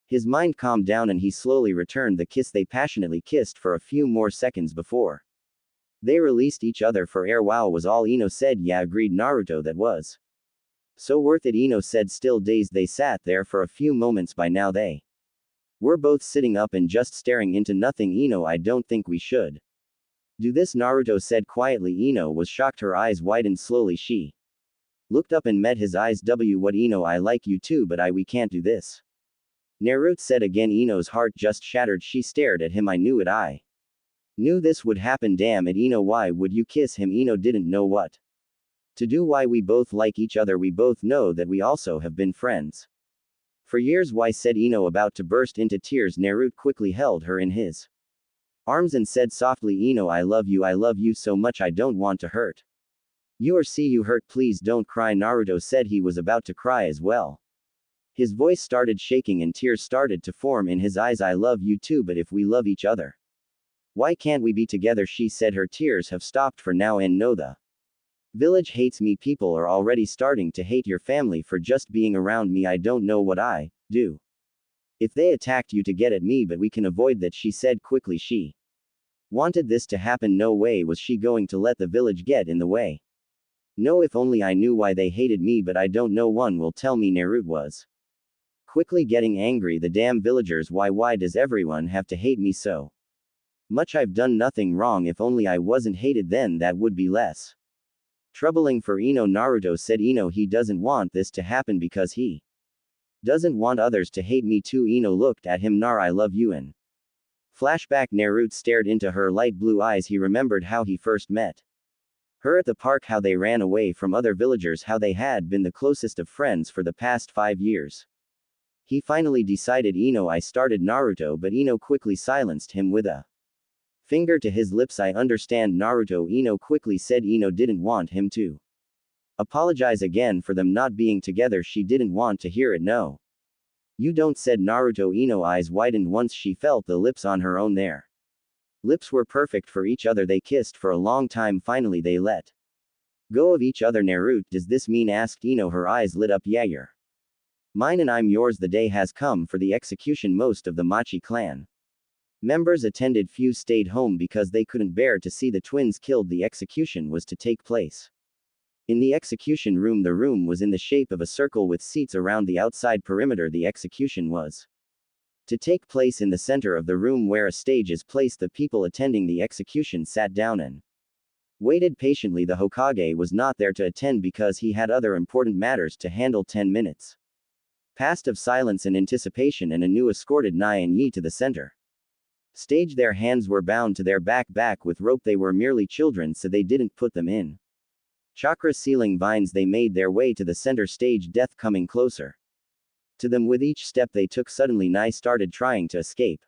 his mind calmed down and he slowly returned the kiss. They passionately kissed for a few more seconds before they released each other for air. Wow, was all Ino said. Yeah, agreed Naruto, that was so worth it, Ino said, still dazed. They sat there for a few moments. By now they were both sitting up and just staring into nothing. Ino, I don't think we should do this, Naruto said quietly. Ino was shocked. Her eyes widened slowly. She looked up and met his eyes. What, Ino? I like you too, but we can't do this, Naruto said again. Ino's heart just shattered. She stared at him. I knew it. I knew this would happen. Damn it, Ino, why would you kiss him? Ino didn't know what to do. Why? We both like each other. We both know that we also have been friends for years. Why? said Ino, about to burst into tears. Naruto quickly held her in his arms and said softly, Ino, I love you so much. I don't want to hurt you or see you hurt. Please don't cry. Naruto said he was about to cry as well. His voice started shaking and tears started to form in his eyes. I love you too, but if we love each other, why can't we be together? She said. Her tears have stopped for now. And no, the village hates me. People are already starting to hate your family for just being around me. I don't know what I do if they attacked you to get at me, but we can avoid that, she said quickly. She wanted this to happen. No way was she going to let the village get in the way. No, if only I knew why they hated me, but I don't know. One will tell me. Naruto was quickly getting angry. The damn villagers, why does everyone have to hate me so much? I've done nothing wrong. If only I wasn't hated, then that would be less troubling for Ino. Naruto said. Ino, he doesn't want this to happen because he doesn't want others to hate me too. Ino looked at him. Nar, I love you. In flashback, Naruto stared into her light blue eyes. He remembered how he first met her at the park, how they ran away from other villagers, how they had been the closest of friends for the past 5 years. He finally decided. Ino, I started Naruto, but Ino quickly silenced him with a finger to his lips. I understand, Naruto, Ino quickly said. Ino didn't want him to apologize again for them not being together. She didn't want to hear it. No, you don't, said Naruto. Ino eyes widened once she felt the lips on her own. Their lips were perfect for each other. They kissed for a long time. Finally they let go of each other. Naruto, does this mean? asked Ino. Her eyes lit up. Yeah, you're mine and I'm yours. The day has come for the execution. Most of the Machi clan members attended. Few stayed home because they couldn't bear to see the twins killed. The execution was to take place in the execution room. The room was in the shape of a circle with seats around the outside perimeter. The execution was to take place in the center of the room where a stage is placed. The people attending the execution sat down and waited patiently. The Hokage was not there to attend because he had other important matters to handle. 10 minutes passed of silence and anticipation, and Anu escorted Nai and Yi to the center stage. Their hands were bound to their back with rope. They were merely children, so they didn't put them in chakra ceiling vines. They made their way to the center stage, death coming closer to them with each step they took. Suddenly Nai started trying to escape.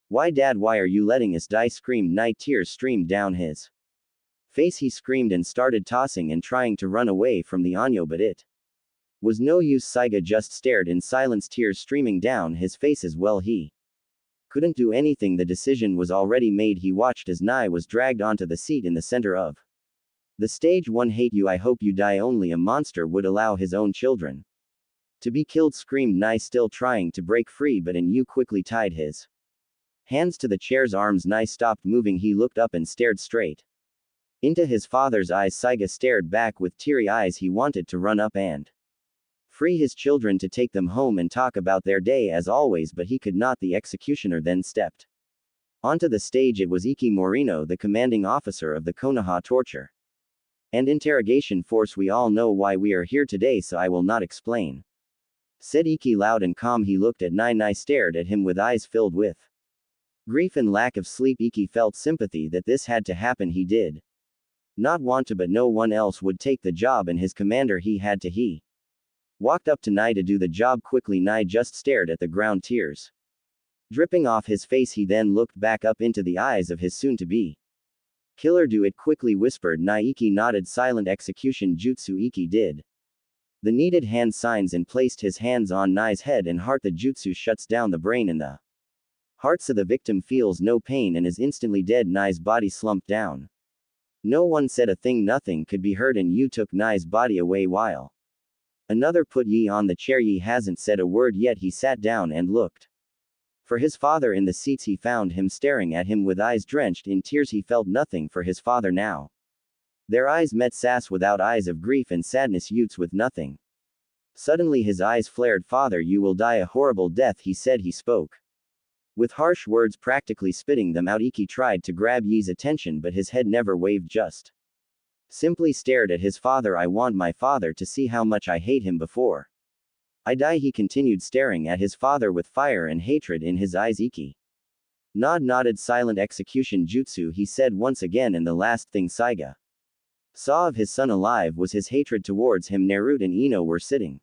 Why, Dad, why are you letting us die? screamed Nai. Tears streamed down his face. He screamed and started tossing and trying to run away from the Anyo, but it was no use. Saiga just stared in silence, tears streaming down his face as well. He couldn't do anything. The decision was already made. He watched as Nai was dragged onto the seat in the center of the stage. One hate you, I hope you die. Only a monster would allow his own children to be killed, screamed Nai, still trying to break free, but Yu quickly tied his Hands to the chair's arms. Nai stopped moving. He looked up and stared straight into his father's eyes. Saiga stared back with teary eyes. He wanted to run up and free his children to take them home and talk about their day as always, but he could not. The executioner then stepped onto the stage. It was Iki Morino, the commanding officer of the Konoha torture and interrogation force. We all know why we are here today, so I will not explain, said Iki loud and calm. He looked at Nai. Nai stared at him with eyes filled with grief and lack of sleep. Iki felt sympathy that this had to happen. He did not want to, but no one else would take the job, and his commander he had to. He walked up to Nai to do the job quickly. Nai just stared at the ground, tears dripping off his face. He then looked back up into the eyes of his soon-to-be killer. Do it quickly, whispered Nai. Iki nodded. Silent execution jutsu. Iki did the needed hand signs and placed his hands on Nai's head and heart. The jutsu shuts down the brain and the heart, so the victim feels no pain and is instantly dead. Nai's body slumped down. No one said a thing. Nothing could be heard, and Yu took Nai's body away while another put Yi on the chair. Yi hasn't said a word yet. He sat down and looked for his father in the seats. He found him staring at him with eyes drenched in tears. He felt nothing for his father now. Their eyes met. Sass without eyes of grief and sadness, Yutes with nothing. Suddenly his eyes flared. Father, you will die a horrible death, he said. He spoke with harsh words, practically spitting them out. Iki tried to grab Yi's attention, but his head never waved, just simply stared at his father. I want my father to see how much I hate him before I die. He continued staring at his father with fire and hatred in his eyes. Iki nodded. Silent execution jutsu, he said once again, and the last thing Saiga saw of his son alive was his hatred towards him. Naruto and Ino were sitting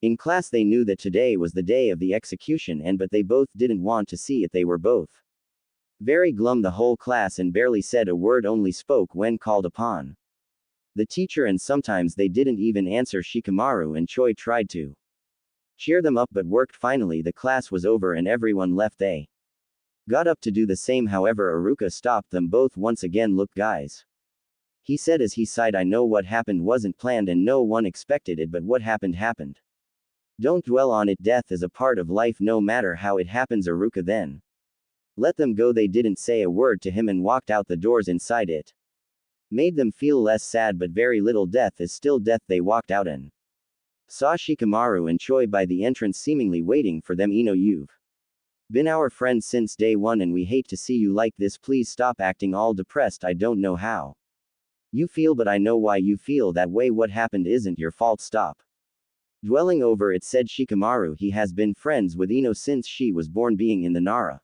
in class. They knew that today was the day of the execution, but they both didn't want to see it. They were both very glum. The whole class and barely said a word, only spoke when called upon the teacher, and sometimes they didn't even answer. Shikamaru and Choi tried to cheer them up, but worked. Finally the class was over and everyone left. They got up to do the same, however Aruka stopped them both once again. Look guys, he said as he sighed, I know what happened wasn't planned and no one expected it, but what happened happened. Don't dwell on it. Death is a part of life, no matter how it happens. Aruka then let them go. They didn't say a word to him and walked out the doors. Inside it made them feel less sad, but very little. Death is still death. They walked out and saw Shikamaru and Choi by the entrance, seemingly waiting for them. Ino, you've been our friend since day one and we hate to see you like this. Please stop acting all depressed. I don't know how you feel, but I know why you feel that way. What happened isn't your fault. Stop dwelling over it, said Shikamaru. He has been friends with Ino since she was born. Being in the Nara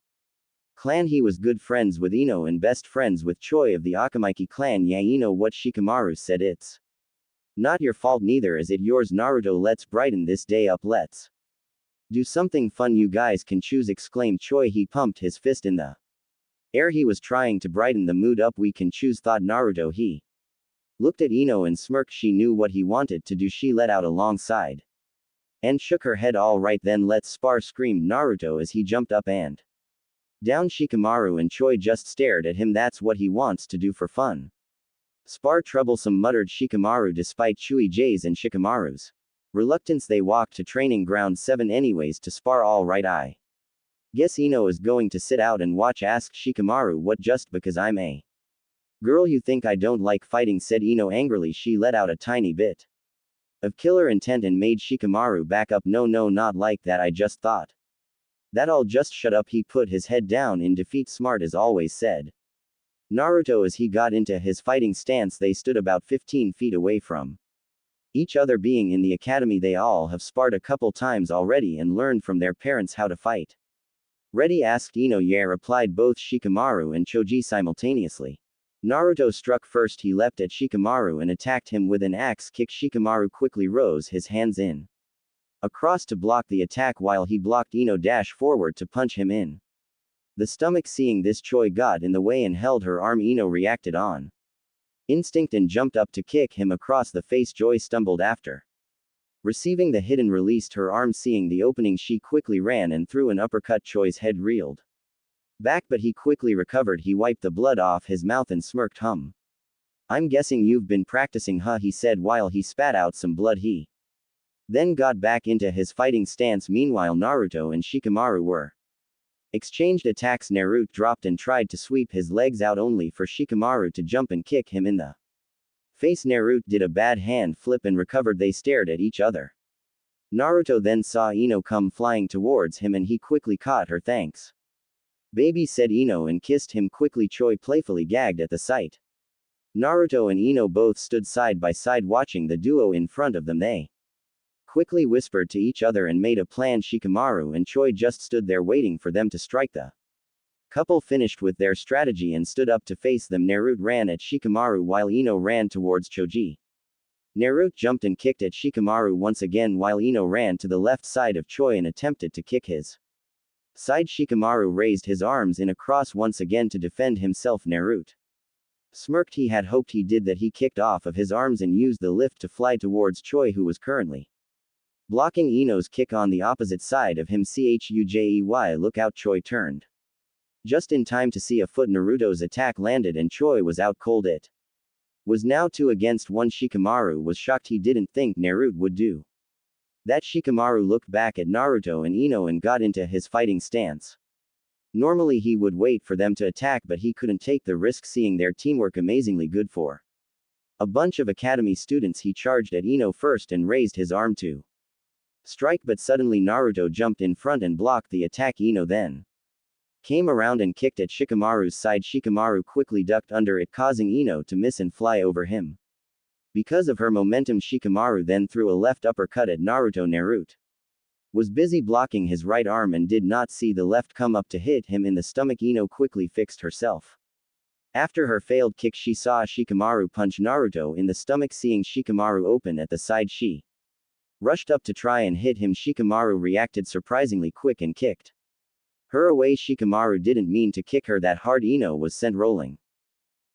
clan, he was good friends with Ino and best friends with Choi of the Akamaiki clan. Yeah, Ino, what Shikamaru said, it's not your fault, neither is it yours. Naruto, let's brighten this day up. Let's do something fun. You guys can choose, exclaimed Choi. He pumped his fist in the air. He was trying to brighten the mood up. We can choose, thought Naruto. He looked at Ino and smirked. She knew what he wanted to do. She let out a long sigh and shook her head. All right then, let's spar, screamed Naruto as he jumped up and down. Shikamaru and Choi just stared at him. That's what he wants to do for fun. Spar, troublesome, muttered Shikamaru. Despite Chui's and Shikamaru's reluctance, they walked to training ground 7 anyways to spar. All right, I guess Ino is going to sit out and watch, asked Shikamaru. What, just because I'm a girl you think I don't like fighting, said Ino angrily. She let out a tiny bit of killer intent and made Shikamaru back up. No, not like that. I just thought that. I'll just shut up. He put his head down in defeat. Smart as always, said Naruto as he got into his fighting stance. They stood about 15 feet away from each other. Being in the academy, they all have sparred a couple times already and learned from their parents how to fight. Ready, asked Ino. Yeah, replied both Shikamaru and Choji simultaneously. Naruto struck first. He leapt at Shikamaru and attacked him with an axe kick. Shikamaru quickly rose his hands in across to block the attack, while he blocked Ino dash forward to punch him in the stomach. Seeing this, Choi got in the way and held her arm. Ino reacted on instinct and jumped up to kick him across the face. Choi stumbled after receiving the hit and released her arm. Seeing the opening, she quickly ran and threw an uppercut. Choi's head reeled back, but he quickly recovered. He wiped the blood off his mouth and smirked. I'm guessing you've been practicing, huh? He said while he spat out some blood. He then got back into his fighting stance. Meanwhile, Naruto and Shikamaru were Exchanged attacks. Naruto dropped and tried to sweep his legs out only for Shikamaru to jump and kick him in the face. Naruto did a bad hand flip and recovered. They stared at each other. Naruto then saw Ino come flying towards him and he quickly caught her. Thanks, baby, said Ino and kissed him quickly. Choi playfully gagged at the sight. Naruto and Ino both stood side by side watching the duo in front of them. They quickly whispered to each other and made a plan. Shikamaru and Choi just stood there waiting for them to strike. The couple finished with their strategy and stood up to face them. Naruto ran at Shikamaru while Ino ran towards Choji. Naruto jumped and kicked at Shikamaru once again while Ino ran to the left side of Choi and attempted to kick his side. Shikamaru raised his arms in a cross once again to defend himself. Naruto smirked. He had hoped he did that. He kicked off of his arms and used the lift to fly towards Choi, who was currently blocking Ino's kick on the opposite side of him. Chujey, look out! Choi turned just in time to see a foot. Naruto's attack landed and Choi was out cold. It was now 2 against 1. Shikamaru was shocked. He didn't think Naruto would do that. Shikamaru looked back at Naruto and Ino and got into his fighting stance. Normally he would wait for them to attack, but he couldn't take the risk seeing their teamwork amazingly good for a bunch of academy students. He charged at Ino first and raised his arm to strike, but suddenly Naruto jumped in front and blocked the attack. Ino then came around and kicked at Shikamaru's side. Shikamaru quickly ducked under it, causing Ino to miss and fly over him. Because of her momentum, Shikamaru then threw a left uppercut at Naruto. Naruto was busy blocking his right arm and did not see the left come up to hit him in the stomach. Ino quickly fixed herself. After her failed kick, she saw Shikamaru punch Naruto in the stomach. Seeing Shikamaru open at the side, she rushed up to try and hit him. Shikamaru reacted surprisingly quick and kicked her away. Shikamaru didn't mean to kick her that hard. Ino was sent rolling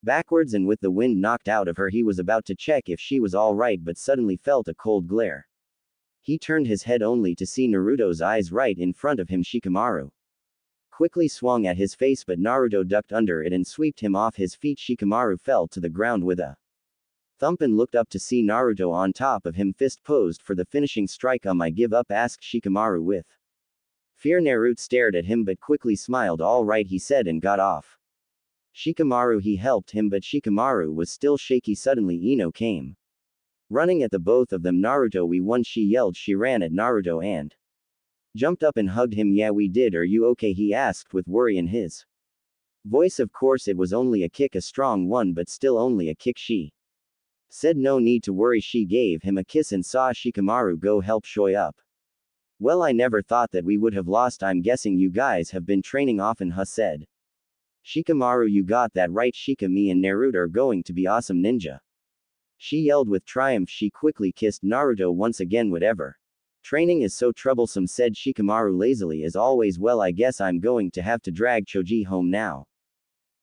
backwards and with the wind knocked out of her. He was about to check if she was all right, but suddenly felt a cold glare. He turned his head only to see Naruto's eyes right in front of him. Shikamaru quickly swung at his face, but Naruto ducked under it and swept him off his feet. Shikamaru fell to the ground with a thump and looked up to see Naruto on top of him, fist posed for the finishing strike. I give up, asked Shikamaru with fear. Naruto stared at him but quickly smiled. All right, he said and got off Shikamaru. He helped him, but Shikamaru was still shaky. Suddenly Ino came running at the both of them. Naruto, we won, she yelled. She ran at Naruto and jumped up and hugged him. Yeah, we did. Are you okay? He asked with worry in his voice. Of course, it was only a kick, a strong one, but still only a kick. She said no need to worry. She gave him a kiss and saw Shikamaru go help Choi up. Well, I never thought that we would have lost. I'm guessing you guys have been training often, said Shikamaru. You got that right, Shika. Me and Naruto are going to be awesome ninja, she yelled with triumph. She quickly kissed Naruto once again. Whatever. Training is so troublesome, said Shikamaru lazily as always. Well, I guess I'm going to have to drag Choji home now.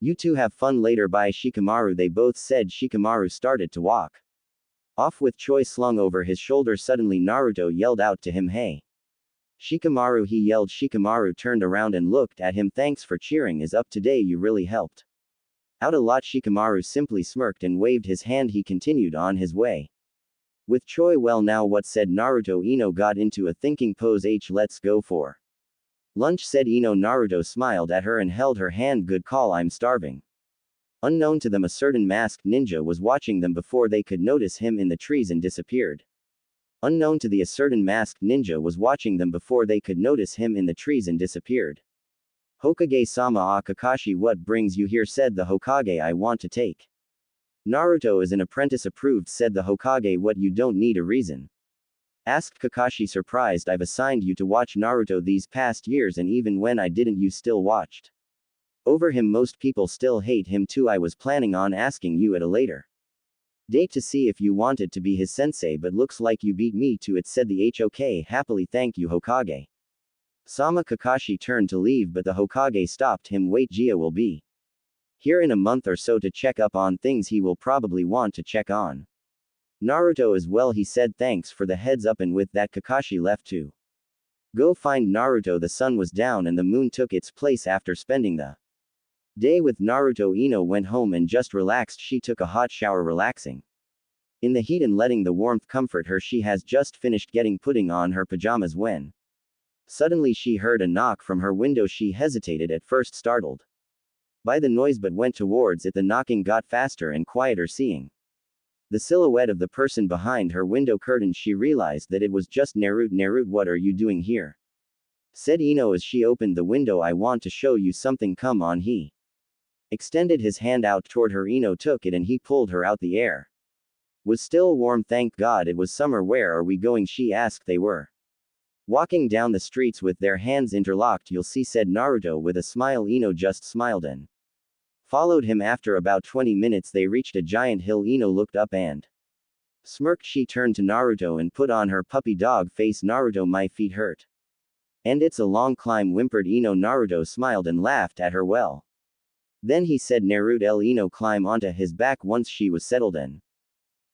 You two have fun later. Bye, Shikamaru, they both said. Shikamaru started to walk off with Choi slung over his shoulder. Suddenly Naruto yelled out to him, hey Shikamaru, he yelled. Shikamaru turned around and looked at him. Thanks for cheering us up today, you really helped out a lot. Shikamaru simply smirked and waved his hand. He continued on his way with Choi. Well, now what, said Naruto. Ino got into a thinking pose. Let's go for lunch, said Ino. Naruto smiled at her and held her hand. Good call, I'm starving. Unknown to them, a certain masked ninja was watching them before they could notice him in the trees and disappeared. Unknown to the, a certain masked ninja was watching them before they could notice him in the trees and disappeared. Hokage-sama, Kakashi, what brings you here, said the Hokage. I want to take Naruto as an apprentice. Approved, said the Hokage. What, you don't need a reason? Asked Kakashi, surprised. I've assigned you to watch Naruto these past years, and even when I didn't, you still watched over him. Most people still hate him too. I was planning on asking you at a later date to see if you wanted to be his sensei, but looks like you beat me to it, said the Hok happily. Thank you, Hokage sama. Kakashi turned to leave, but the Hokage stopped him. Wait, Jia will be here in a month or so to check up on things. He will probably want to check on Naruto as well, he said. Thanks for the heads up. And with that, Kakashi left to go find Naruto. The sun was down and the moon took its place. After spending the day with Naruto, Ino went home and just relaxed. She took a hot shower, relaxing in the heat and letting the warmth comfort her. She has just finished putting on her pajamas when Suddenly she heard a knock from her window. She hesitated at first, startled by the noise, but went towards it. The knocking got faster and quieter. Seeing the silhouette of the person behind her window curtain, she realized that it was just Naruto. Naruto, what are you doing here? Said Ino as she opened the window. I want to show you something, come on. He extended his hand out toward her. Ino took it and he pulled her out. The air was still warm. Thank God it was summer. Where are we going? She asked. They were walking down the streets with their hands interlocked. You'll see, said Naruto with a smile. Ino just smiled and followed him. After about 20 minutes they reached a giant hill. Ino looked up and smirked. She turned to Naruto and put on her puppy dog face. Naruto, my feet hurt. And it's a long climb, whimpered Ino. Naruto smiled and laughed at her. Well, then he said, Naruto. Ino climb onto his back. Once she was settled and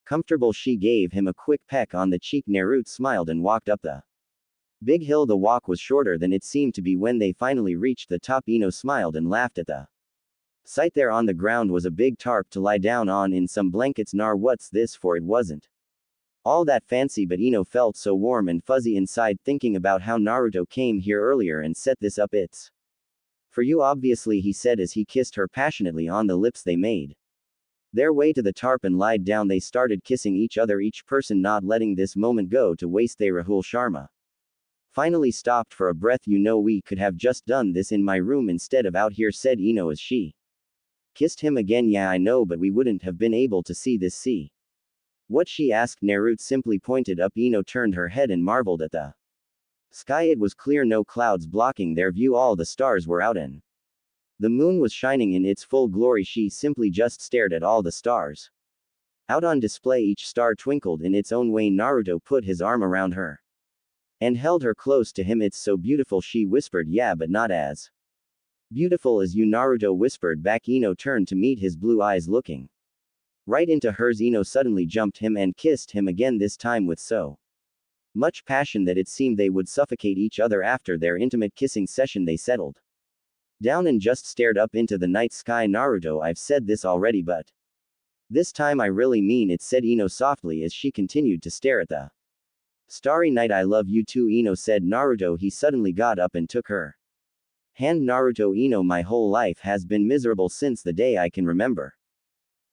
comfortable, she gave him a quick peck on the cheek. Naruto smiled and walked up the big hill. The walk was shorter than it seemed to be. When they finally reached the top, Ino smiled and laughed at the sight. There on the ground was a big tarp to lie down on in some blankets. Nar, what's this for? It wasn't all that fancy, but Ino felt so warm and fuzzy inside thinking about how Naruto came here earlier and set this up. It's for you, obviously, he said as he kissed her passionately on the lips. They made their way to the tarp and lied down. They started kissing each other, each person not letting this moment go to waste. They Rahul Sharma finally stopped for a breath. You know, we could have just done this in my room instead of out here, said Ino as she kissed him again. Yeah, I know, but we wouldn't have been able to see this. See what? She asked. Naruto simply pointed up. Ino turned her head and marveled at the sky. It was clear, no clouds blocking their view. All the stars were out and the moon was shining in its full glory. She simply just stared at all the stars out on display. Each star twinkled in its own way. Naruto put his arm around her and held her close to him. It's so beautiful, she whispered. Yeah, but not as beautiful as you, Naruto whispered back. Ino turned to meet his blue eyes looking right into hers. Ino suddenly jumped him and kissed him again, this time with so much passion that it seemed they would suffocate each other. After their intimate kissing session, they settled down and just stared up into the night sky. Naruto, I've said this already, but this time I really mean it, said Ino softly as she continued to stare at the starry night. I love you too, Ino said. Naruto, he suddenly got up and took her hand. Naruto, Ino, my whole life has been miserable since the day I can remember.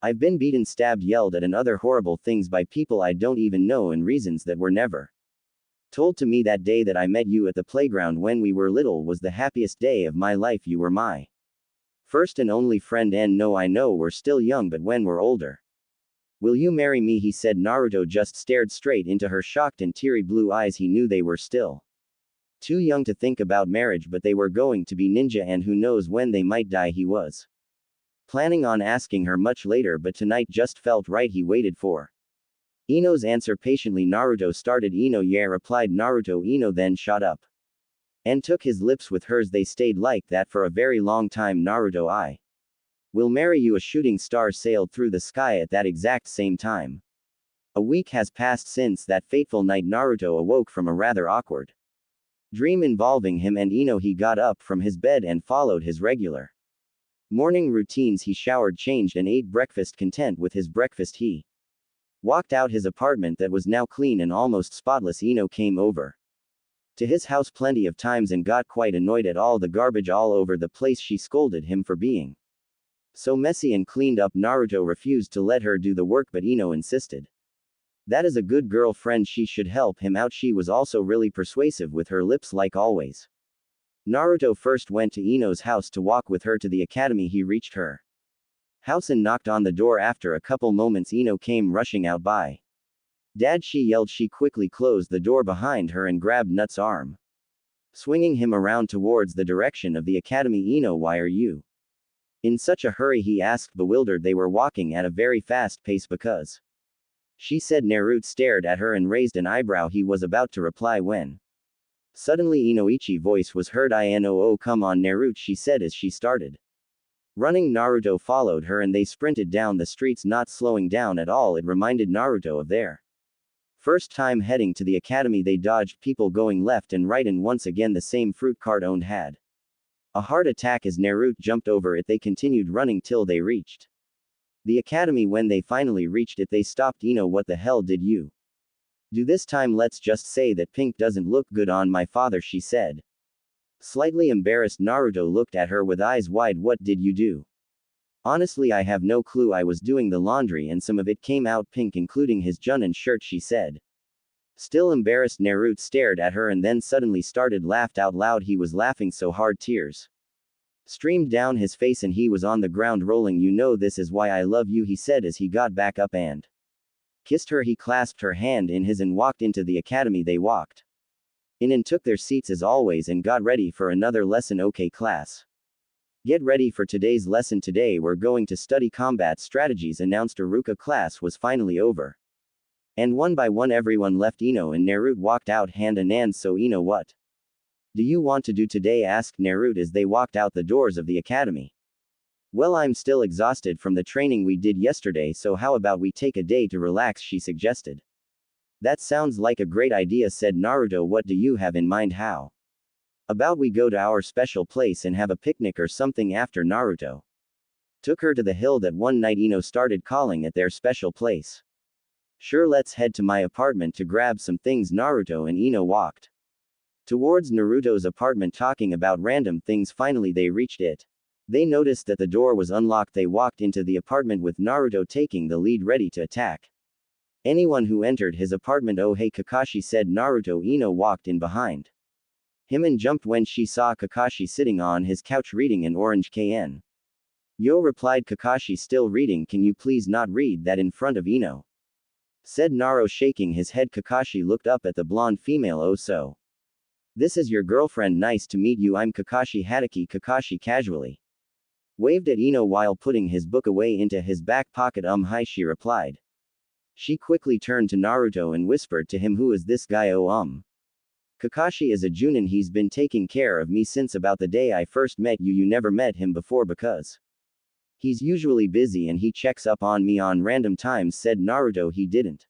I've been beaten, stabbed, yelled at, and other horrible things by people I don't even know, and reasons that were never told to me. That day that I met you at the playground when we were little was the happiest day of my life. You were my first and only friend, and no, I know we're still young, but when we're older, will you marry me? He said. Naruto just stared straight into her shocked and teary blue eyes. He knew they were still too young to think about marriage, but they were going to be ninja, and who knows when they might die. He was planning on asking her much later, but tonight just felt right. He waited for Ino's answer patiently. Naruto started. Ino, yeah, replied Naruto. Ino then shot up and took his lips with hers. They stayed like that for a very long time. Naruto, I will marry you. A shooting star sailed through the sky at that exact same time. A week has passed since that fateful night. Naruto awoke from a rather awkward dream involving him and Ino. He got up from his bed and followed his regular morning routines. He showered, changed, and ate breakfast. Content with his breakfast, he walked out his apartment that was now clean and almost spotless. Ino came over to his house plenty of times and got quite annoyed at all the garbage all over the place. She scolded him for being so messy and cleaned up. Naruto refused to let her do the work, but Ino insisted that as a good girlfriend she should help him out. She was also really persuasive with her lips, like always. Naruto first went to Ino's house to walk with her to the academy. He reached her house and knocked on the door. After a couple moments, Ino came rushing out. By Dad, she yelled. She quickly closed the door behind her and grabbed Nut's arm, swinging him around towards the direction of the academy. Ino, why are you in such a hurry? He asked, bewildered. They were walking at a very fast pace because she said. Naruto stared at her and raised an eyebrow. He was about to reply when suddenly Inoichi's voice was heard. Inoo, come on, Naruto, she said as she started running. Naruto followed her and they sprinted down the streets, not slowing down at all. It reminded Naruto of their first time heading to the academy. They dodged people going left and right, and once again the same fruit cart owned had a heart attack as Naruto jumped over it. They continued running till they reached the academy. When they finally reached it, they stopped. Ino, what the hell did you Do this time let's just say that pink doesn't look good on my father, she said. Slightly embarrassed, Naruto looked at her with eyes wide. What did you do? Honestly, I have no clue. I was doing the laundry and some of it came out pink, including his Junin shirt, she said. Still embarrassed, Naruto stared at her and then suddenly started laughed out loud. He was laughing so hard tears streamed down his face and he was on the ground rolling. You know this is why I love you, he said as he got back up and kissed her. He clasped her hand in his and walked into the academy. They walked in and took their seats as always and got ready for another lesson. Okay class, get ready for today's lesson. Today we're going to study combat strategies, announced Iruka. Class was finally over. And one by one everyone left. Ino and Naruto walked out hand in hand. So Ino, what do you want to do today? Asked Naruto as they walked out the doors of the academy. Well, I'm still exhausted from the training we did yesterday, so how about we take a day to relax, she suggested. That sounds like a great idea, said Naruto. What do you have in mind? How about we go to our special place and have a picnic or something? After Naruto took her to the hill that one night, Ino started calling at their special place. Sure, let's head to my apartment to grab some things. Naruto and Ino walked towards Naruto's apartment talking about random things. Finally they reached it. They noticed that the door was unlocked. They walked into the apartment with Naruto taking the lead, ready to attack anyone who entered his apartment. Oh hey Kakashi, said Naruto. Ino walked in behind him and jumped when she saw Kakashi sitting on his couch reading an orange KN. Yo, replied Kakashi, still reading? Can you please not read that in front of Ino? Said Naruto, shaking his head. Kakashi looked up at the blonde female. Oh, so this is your girlfriend? Nice to meet you. I'm Kakashi Hatake. Kakashi casually waved at Ino while putting his book away into his back pocket. Hi, she replied. She quickly turned to Naruto and whispered to him, who is this guy? Oh, Kakashi is a Junin. He's been taking care of me since about the day I first met you. You never met him before because he's usually busy and he checks up on me on random times, said Naruto. He didn't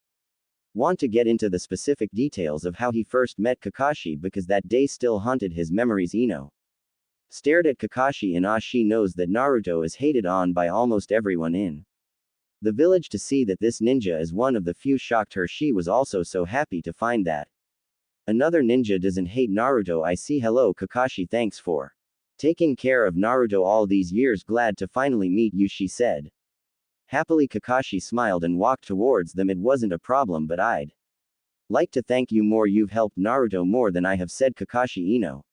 want to get into the specific details of how he first met Kakashi because that day still haunted his memories. Ino stared at Kakashi in awe. She knows that Naruto is hated on by almost everyone in the village. To see that this ninja is one of the few shocked her. She was also so happy to find that another ninja doesn't hate Naruto. I see. Hello Kakashi, thanks for taking care of Naruto all these years. Glad to finally meet you, she said. Happily, Kakashi smiled and walked towards them. It wasn't a problem, but I'd like to thank you more. You've helped Naruto more than I have, said Kakashi. Ino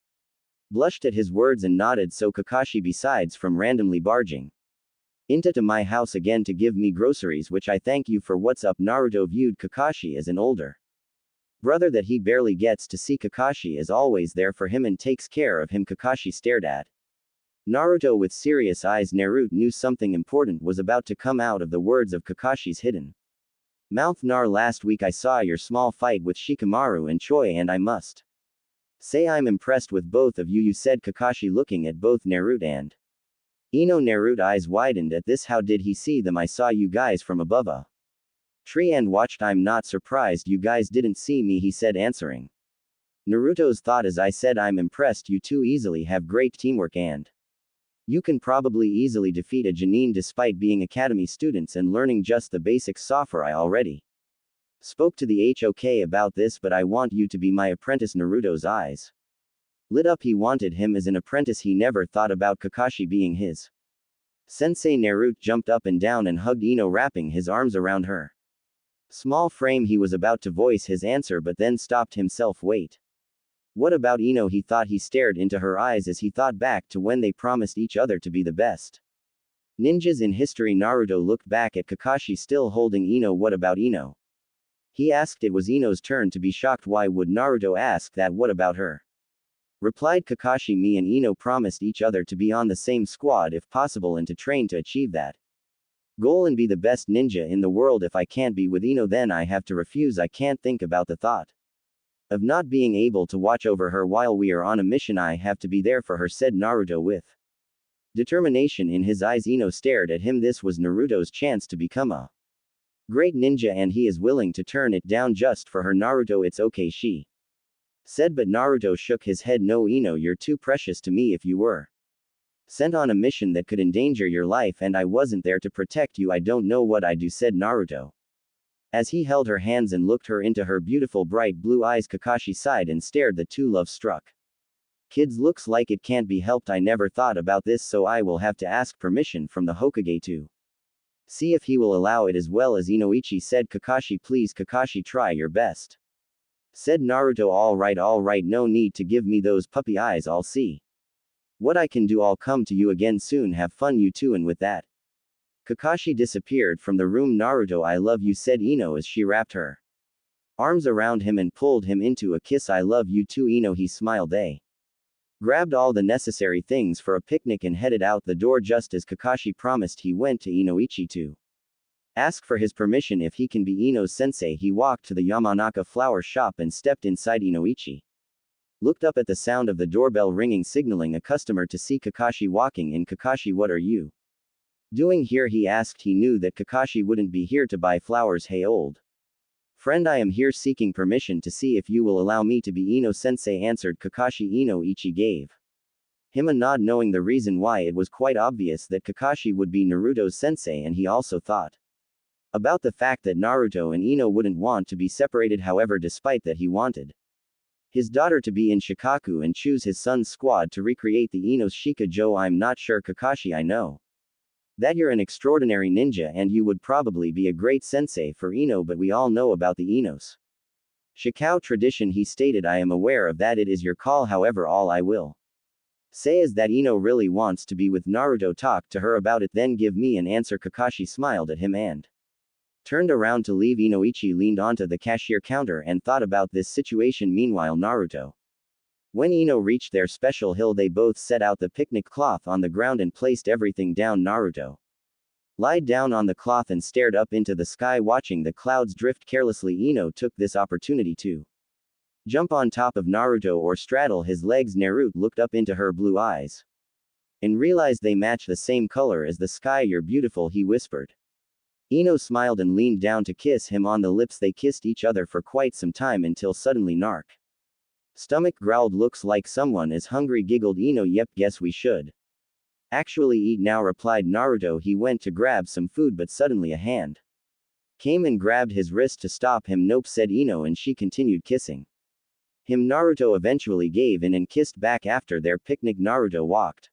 blushed at his words and nodded. So Kakashi, besides from randomly barging into my house again to give me groceries, which I thank you for. What's up? Naruto viewed Kakashi as an older brother that he barely gets to see. Kakashi is always there for him and takes care of him. Kakashi stared at Naruto with serious eyes. Naruto knew something important was about to come out of the words of Kakashi's hidden mouth. Last week I saw your small fight with Shikamaru and Choi and I must say I'm impressed with both of you, said Kakashi looking at both Naruto and Ino. Naruto eyes widened at this. How did he see them? I saw you guys from above a tree and watched. I'm not surprised you guys didn't see me, he said, answering Naruto's thought. As I said, I'm impressed you two easily have great teamwork and you can probably easily defeat a Jonin despite being academy students and learning just the basic software. I already spoke to the HOK about this, but I want you to be my apprentice. Naruto's eyes lit up. He wanted him as an apprentice. He never thought about Kakashi being his sensei. Naruto jumped up and down and hugged Ino, wrapping his arms around her small frame. He was about to voice his answer but then stopped himself. Wait. What about Ino? He thought. He stared into her eyes as he thought back to when they promised each other to be the best ninjas in history. Naruto looked back at Kakashi still holding Ino. What about Ino? He asked. It was Ino's turn to be shocked. Why would Naruto ask that? What about her? Replied Kakashi. Me and Ino promised each other to be on the same squad if possible and to train to achieve that goal and be the best ninja in the world. If I can't be with Ino, then I have to refuse. I can't think about the thought of not being able to watch over her while we are on a mission. I have to be there for her, said Naruto with determination in his eyes. Ino stared at him. This was Naruto's chance to become a great ninja and he is willing to turn it down just for her. Naruto, it's okay, she said, but Naruto shook his head. No Ino, you're too precious to me. If you were sent on a mission that could endanger your life and I wasn't there to protect you, I don't know what I'd do, said Naruto. As he held her hands and looked her into her beautiful bright blue eyes, Kakashi sighed and stared. The two love struck. Kids, looks like it can't be helped. I never thought about this, so I will have to ask permission from the Hokage to see if he will allow it, as well as Inoichi said. Kakashi, please Kakashi, try your best, said Naruto. All right, no need to give me those puppy eyes, I'll see what I can do. I'll come to you again soon, have fun you two. And with that, Kakashi disappeared from the room. Naruto, I love you, said Ino as she wrapped her arms around him and pulled him into a kiss. I love you too, Ino, he smiled. They grabbed all the necessary things for a picnic and headed out the door. Just as Kakashi promised, he went to Inoichi to ask for his permission if he can be Ino's sensei. He walked to the Yamanaka flower shop and stepped inside. Inoichi looked up at the sound of the doorbell ringing, signaling a customer to see Kakashi walking in. Kakashi, what are you doing here? He asked. He knew that Kakashi wouldn't be here to buy flowers. Hey old friend, I am here seeking permission to see if you will allow me to be Ino sensei, answered Kakashi. Inoichi gave him a nod, knowing the reason why. It was quite obvious that Kakashi would be Naruto's sensei, and he also thought about the fact that Naruto and Ino wouldn't want to be separated. However, despite that, he wanted his daughter to be in Shikaku and choose his son's squad to recreate the Ino's Shikajo. I'm not sure, Kakashi, I know that you're an extraordinary ninja and you would probably be a great sensei for Ino, but we all know about the Ino's Shikao tradition, he stated. I am aware of that, it is your call. However, all I will say is that Ino really wants to be with Naruto. Talk to her about it, then give me an answer. Kakashi smiled at him and turned around to leave. Inoichi leaned onto the cashier counter and thought about this situation. Meanwhile, Naruto, when Ino reached their special hill, they both set out the picnic cloth on the ground and placed everything down. Naruto lied down on the cloth and stared up into the sky, watching the clouds drift carelessly. Ino took this opportunity to jump on top of Naruto or straddle his legs. Naruto looked up into her blue eyes and realized they match the same color as the sky. You're beautiful, he whispered. Ino smiled and leaned down to kiss him on the lips. They kissed each other for quite some time until suddenly Nark stomach growled. Looks like someone is hungry, giggled Ino. Yep, guess we should actually eat now, replied Naruto. He went to grab some food, but suddenly a hand came and grabbed his wrist to stop him. Nope, said Ino, and she continued kissing him. Naruto eventually gave in and kissed back. After their picnic, Naruto walked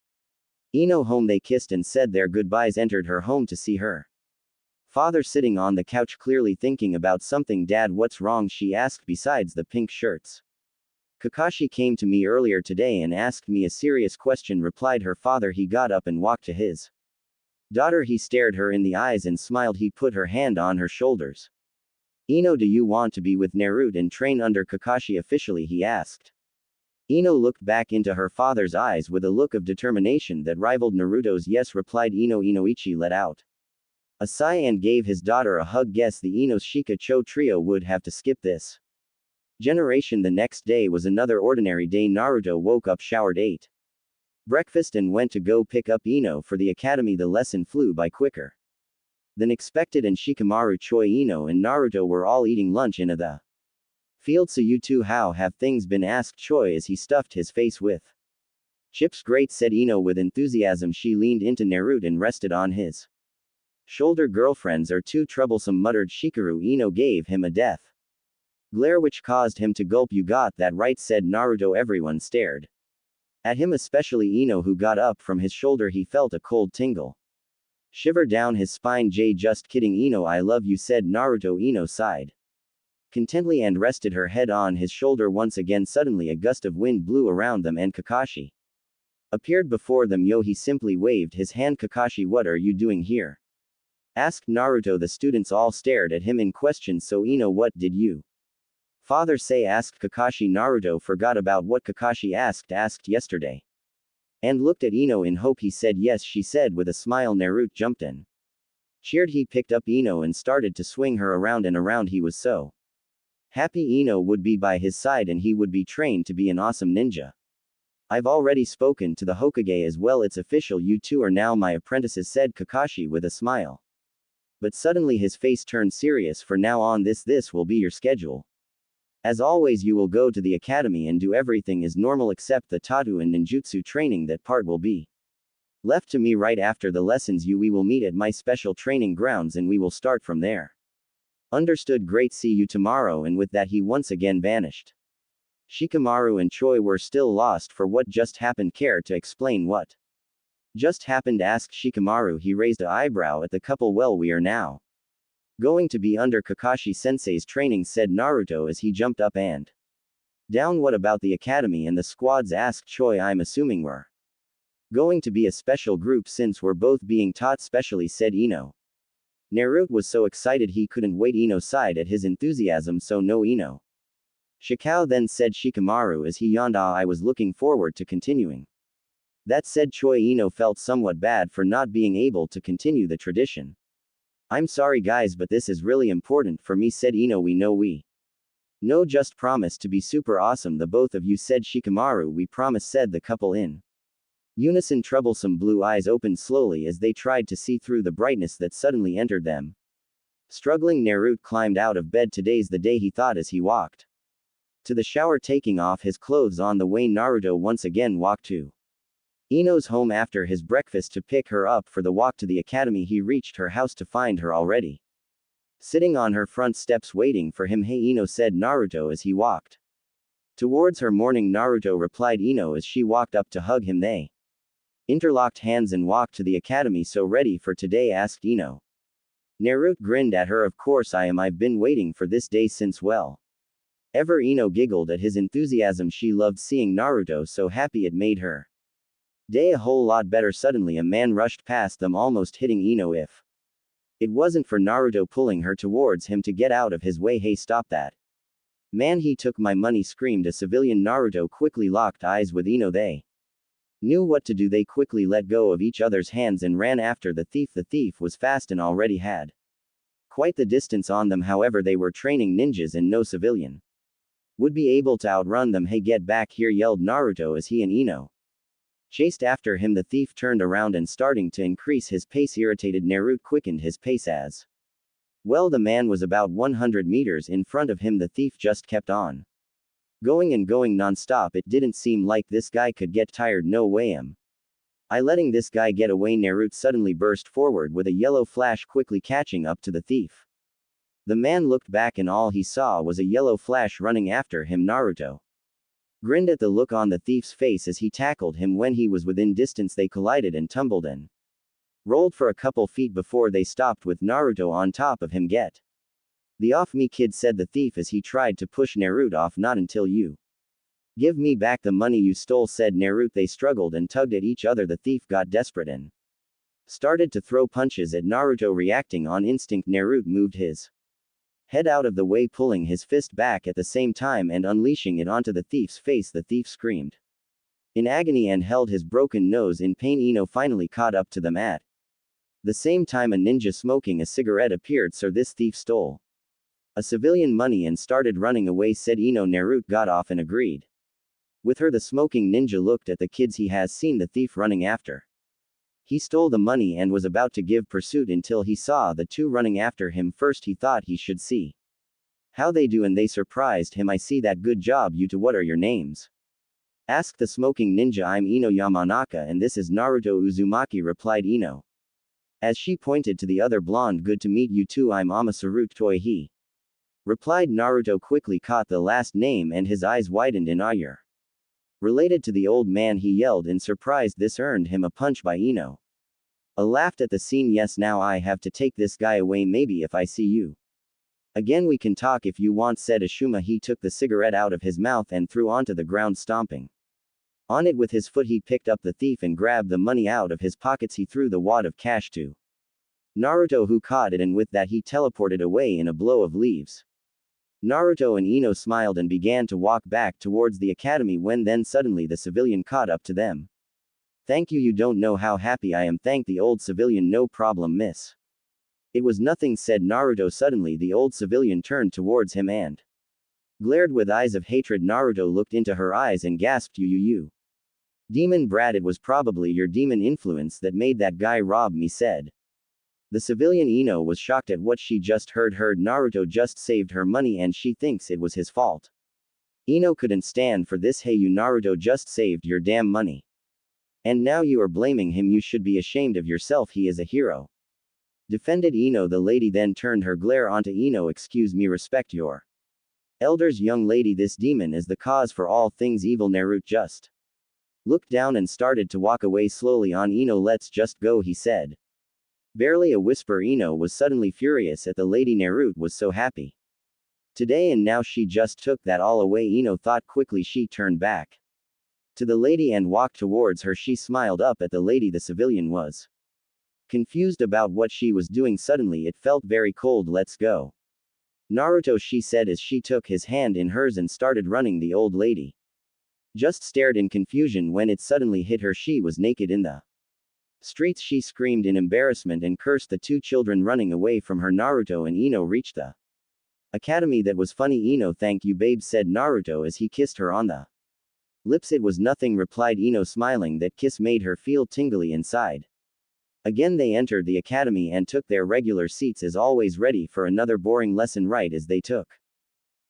Ino home. They kissed and said their goodbyes. Entered her home to see her father sitting on the couch, clearly thinking about something. Dad, what's wrong? She asked. Besides the pink shirts, Kakashi came to me earlier today and asked me a serious question, replied her father. He got up and walked to his daughter. He stared her in the eyes and smiled. He put her hand on her shoulders. Ino, do you want to be with Naruto and train under Kakashi officially? He asked. Ino looked back into her father's eyes with a look of determination that rivaled Naruto's. Yes, replied Ino. Inoichi let out a sigh and gave his daughter a hug. Guess the Ino's Shika-Cho trio would have to skip this generation. The next day was another ordinary day. Naruto woke up, showered, ate breakfast, and went to go pick up Ino for the academy. The lesson flew by quicker than expected, and Shikamaru, Choi, Ino, and Naruto were all eating lunch in the field. So you two, how have things been? Asked Choi as he stuffed his face with chips. Great, said Ino with enthusiasm. She leaned into Naruto and rested on his shoulder. Girlfriends are too troublesome, muttered Shikaru. Ino gave him a death glare which caused him to gulp. You got that right, said Naruto. Everyone stared at him, especially Ino, who got up from his shoulder. He felt a cold tingle shiver down his spine. Jay, just kidding, Ino, I love you, said Naruto. Ino sighed contently and rested her head on his shoulder once again. Suddenly a gust of wind blew around them and Kakashi appeared before them. Yo, he simply waved his hand. Kakashi, what are you doing here? Asked Naruto. The students all stared at him in question. So Ino, what did you father say? Asked Kakashi. Naruto forgot about what Kakashi asked yesterday and looked at Ino in hope. He said yes, she said with a smile. Naruto jumped in, cheered. He picked up Ino and started to swing her around and around. He was so happy Ino would be by his side and he would be trained to be an awesome ninja. I've already spoken to the Hokage as well, it's official, you two are now my apprentices, said Kakashi with a smile. But suddenly his face turned serious. For now on, this will be your schedule. As always, you will go to the academy and do everything as normal except the tattoo and ninjutsu training. That part will be left to me. Right after the lessons we will meet at my special training grounds and we will start from there. Understood, great, see you tomorrow, and with that he once again vanished. Shikamaru and Choi were still lost for what just happened. Care to explain what just happened? Asked Shikamaru. He raised an eyebrow at the couple. Well, we are now going to be under Kakashi-sensei's training, said Naruto as he jumped up and down. What about the academy and the squads? Asked Choi. I'm assuming we're going to be a special group since we're both being taught specially, said Ino. Naruto was so excited he couldn't wait. Ino sighed at his enthusiasm. So no, Ino. Shikao, then said Shikamaru as he yawned. I was looking forward to continuing. That said Choi. Ino felt somewhat bad for not being able to continue the tradition. I'm sorry guys, but this is really important for me, said Ino. We know, just promise to be super awesome, the both of you, said Shikamaru. We promise, said the couple in unison. Troublesome blue eyes opened slowly as they tried to see through the brightness that suddenly entered them. Struggling, Naruto climbed out of bed. Today's the day, he thought as he walked to the shower, taking off his clothes. On the way, Naruto once again walked to Ino's home after his breakfast to pick her up for the walk to the academy. He reached her house to find her already sitting on her front steps waiting for him. Hey Ino, said Naruto as he walked towards her. Morning, Naruto, replied Ino as she walked up to hug him. They interlocked hands and walked to the academy. So ready for today? Asked Ino. Naruto grinned at her. Of course I am. I've been waiting for this day since ever. Ino giggled at his enthusiasm. She loved seeing Naruto so happy, it made her day a whole lot better. Suddenly a man rushed past them, almost hitting Ino. If it wasn't for Naruto pulling her towards him to get out of his way. Hey, stop that man, he took my money, screamed a civilian. Naruto quickly locked eyes with Ino. They knew what to do. They quickly let go of each other's hands and ran after the thief. The thief was fast and already had quite the distance on them. However, they were training ninjas and no civilian would be able to outrun them. Hey, get back here, yelled Naruto as he and Ino chased after him. The thief turned around and starting to increase his pace. Irritated, Naruto quickened his pace as well. The man was about 100 meters in front of him. The thief just kept on going and going non-stop. It didn't seem like this guy could get tired. No way I letting this guy get away. Naruto suddenly burst forward with a yellow flash, quickly catching up to the thief. The man looked back and all he saw was a yellow flash running after him. Naruto grinned at the look on the thief's face as he tackled him. When he was within distance, they collided and tumbled and rolled for a couple feet before they stopped with Naruto on top of him. Get the off me, kid, said the thief as he tried to push Naruto off. Not until you give me back the money you stole, said Naruto. They struggled and tugged at each other. The thief got desperate and started to throw punches at Naruto. Reacting on instinct, Naruto moved his head out of the way, pulling his fist back at the same time and unleashing it onto the thief's face. The thief screamed in agony and held his broken nose in pain. Ino finally caught up to them. At the same time, a ninja smoking a cigarette appeared. So this thief stole a civilian money and started running away, said Ino. Naruto got off and agreed with her. The smoking ninja looked at the kids. He has seen the thief running after he stole the money and was about to give pursuit until he saw the two running after him. First he thought he should see how they do, and they surprised him. I see that. Good job, you two. What are your names? Asked the smoking ninja. I'm Ino Yamanaka and this is Naruto Uzumaki, replied Ino as she pointed to the other blonde. Good to meet you too. I'm Amasaru Toihi, replied Naruto. Quickly caught the last name and his eyes widened in ire. Related to the old man, he yelled in surprise. This earned him a punch by Ino. A laughed at the scene. Yes, now I have to take this guy away. Maybe if I see you again we can talk if you want, said Ashuma. He took the cigarette out of his mouth and threw onto the ground, stomping on it with his foot. He picked up the thief and grabbed the money out of his pockets. He threw the wad of cash to Naruto, who caught it, and with that he teleported away in a blow of leaves. Naruto and Ino smiled and began to walk back towards the academy when then suddenly the civilian caught up to them. Thank you. You don't know how happy I am, thanked the old civilian. No problem, miss. It was nothing, said Naruto. Suddenly the old civilian turned towards him and glared with eyes of hatred. Naruto looked into her eyes and gasped, you demon brat. It was probably your demon influence that made that guy rob me, said the civilian. Ino was shocked at what she just heard. Naruto just saved her money and she thinks it was his fault. Ino couldn't stand for this. Hey you, Naruto just saved your damn money and now you are blaming him. You should be ashamed of yourself. He is a hero. Defended Ino. The lady then turned her glare onto Ino. Excuse me, respect your elders, young lady. This demon is the cause for all things evil. Naruto just looked down and started to walk away slowly on Ino. Let's just go, he said. Barely a whisper. Ino was suddenly furious at the lady. Naruto was so happy today and now she just took that all away. Ino thought quickly. She turned back to the lady and walked towards her. She smiled up at the lady. The civilian was confused about what she was doing. Suddenly it felt very cold. Let's go, Naruto, she said as she took his hand in hers and started running. The old lady just stared in confusion when it suddenly hit her. She was naked in the streets. She screamed in embarrassment and cursed the two children running away from her. Naruto and Ino reached the academy. That was funny, Ino. Thank you, babe, said Naruto as he kissed her on the lips. It was nothing, replied Ino, smiling. That kiss made her feel tingly inside. Again they entered the academy and took their regular seats as always, ready for another boring lesson. Right as they took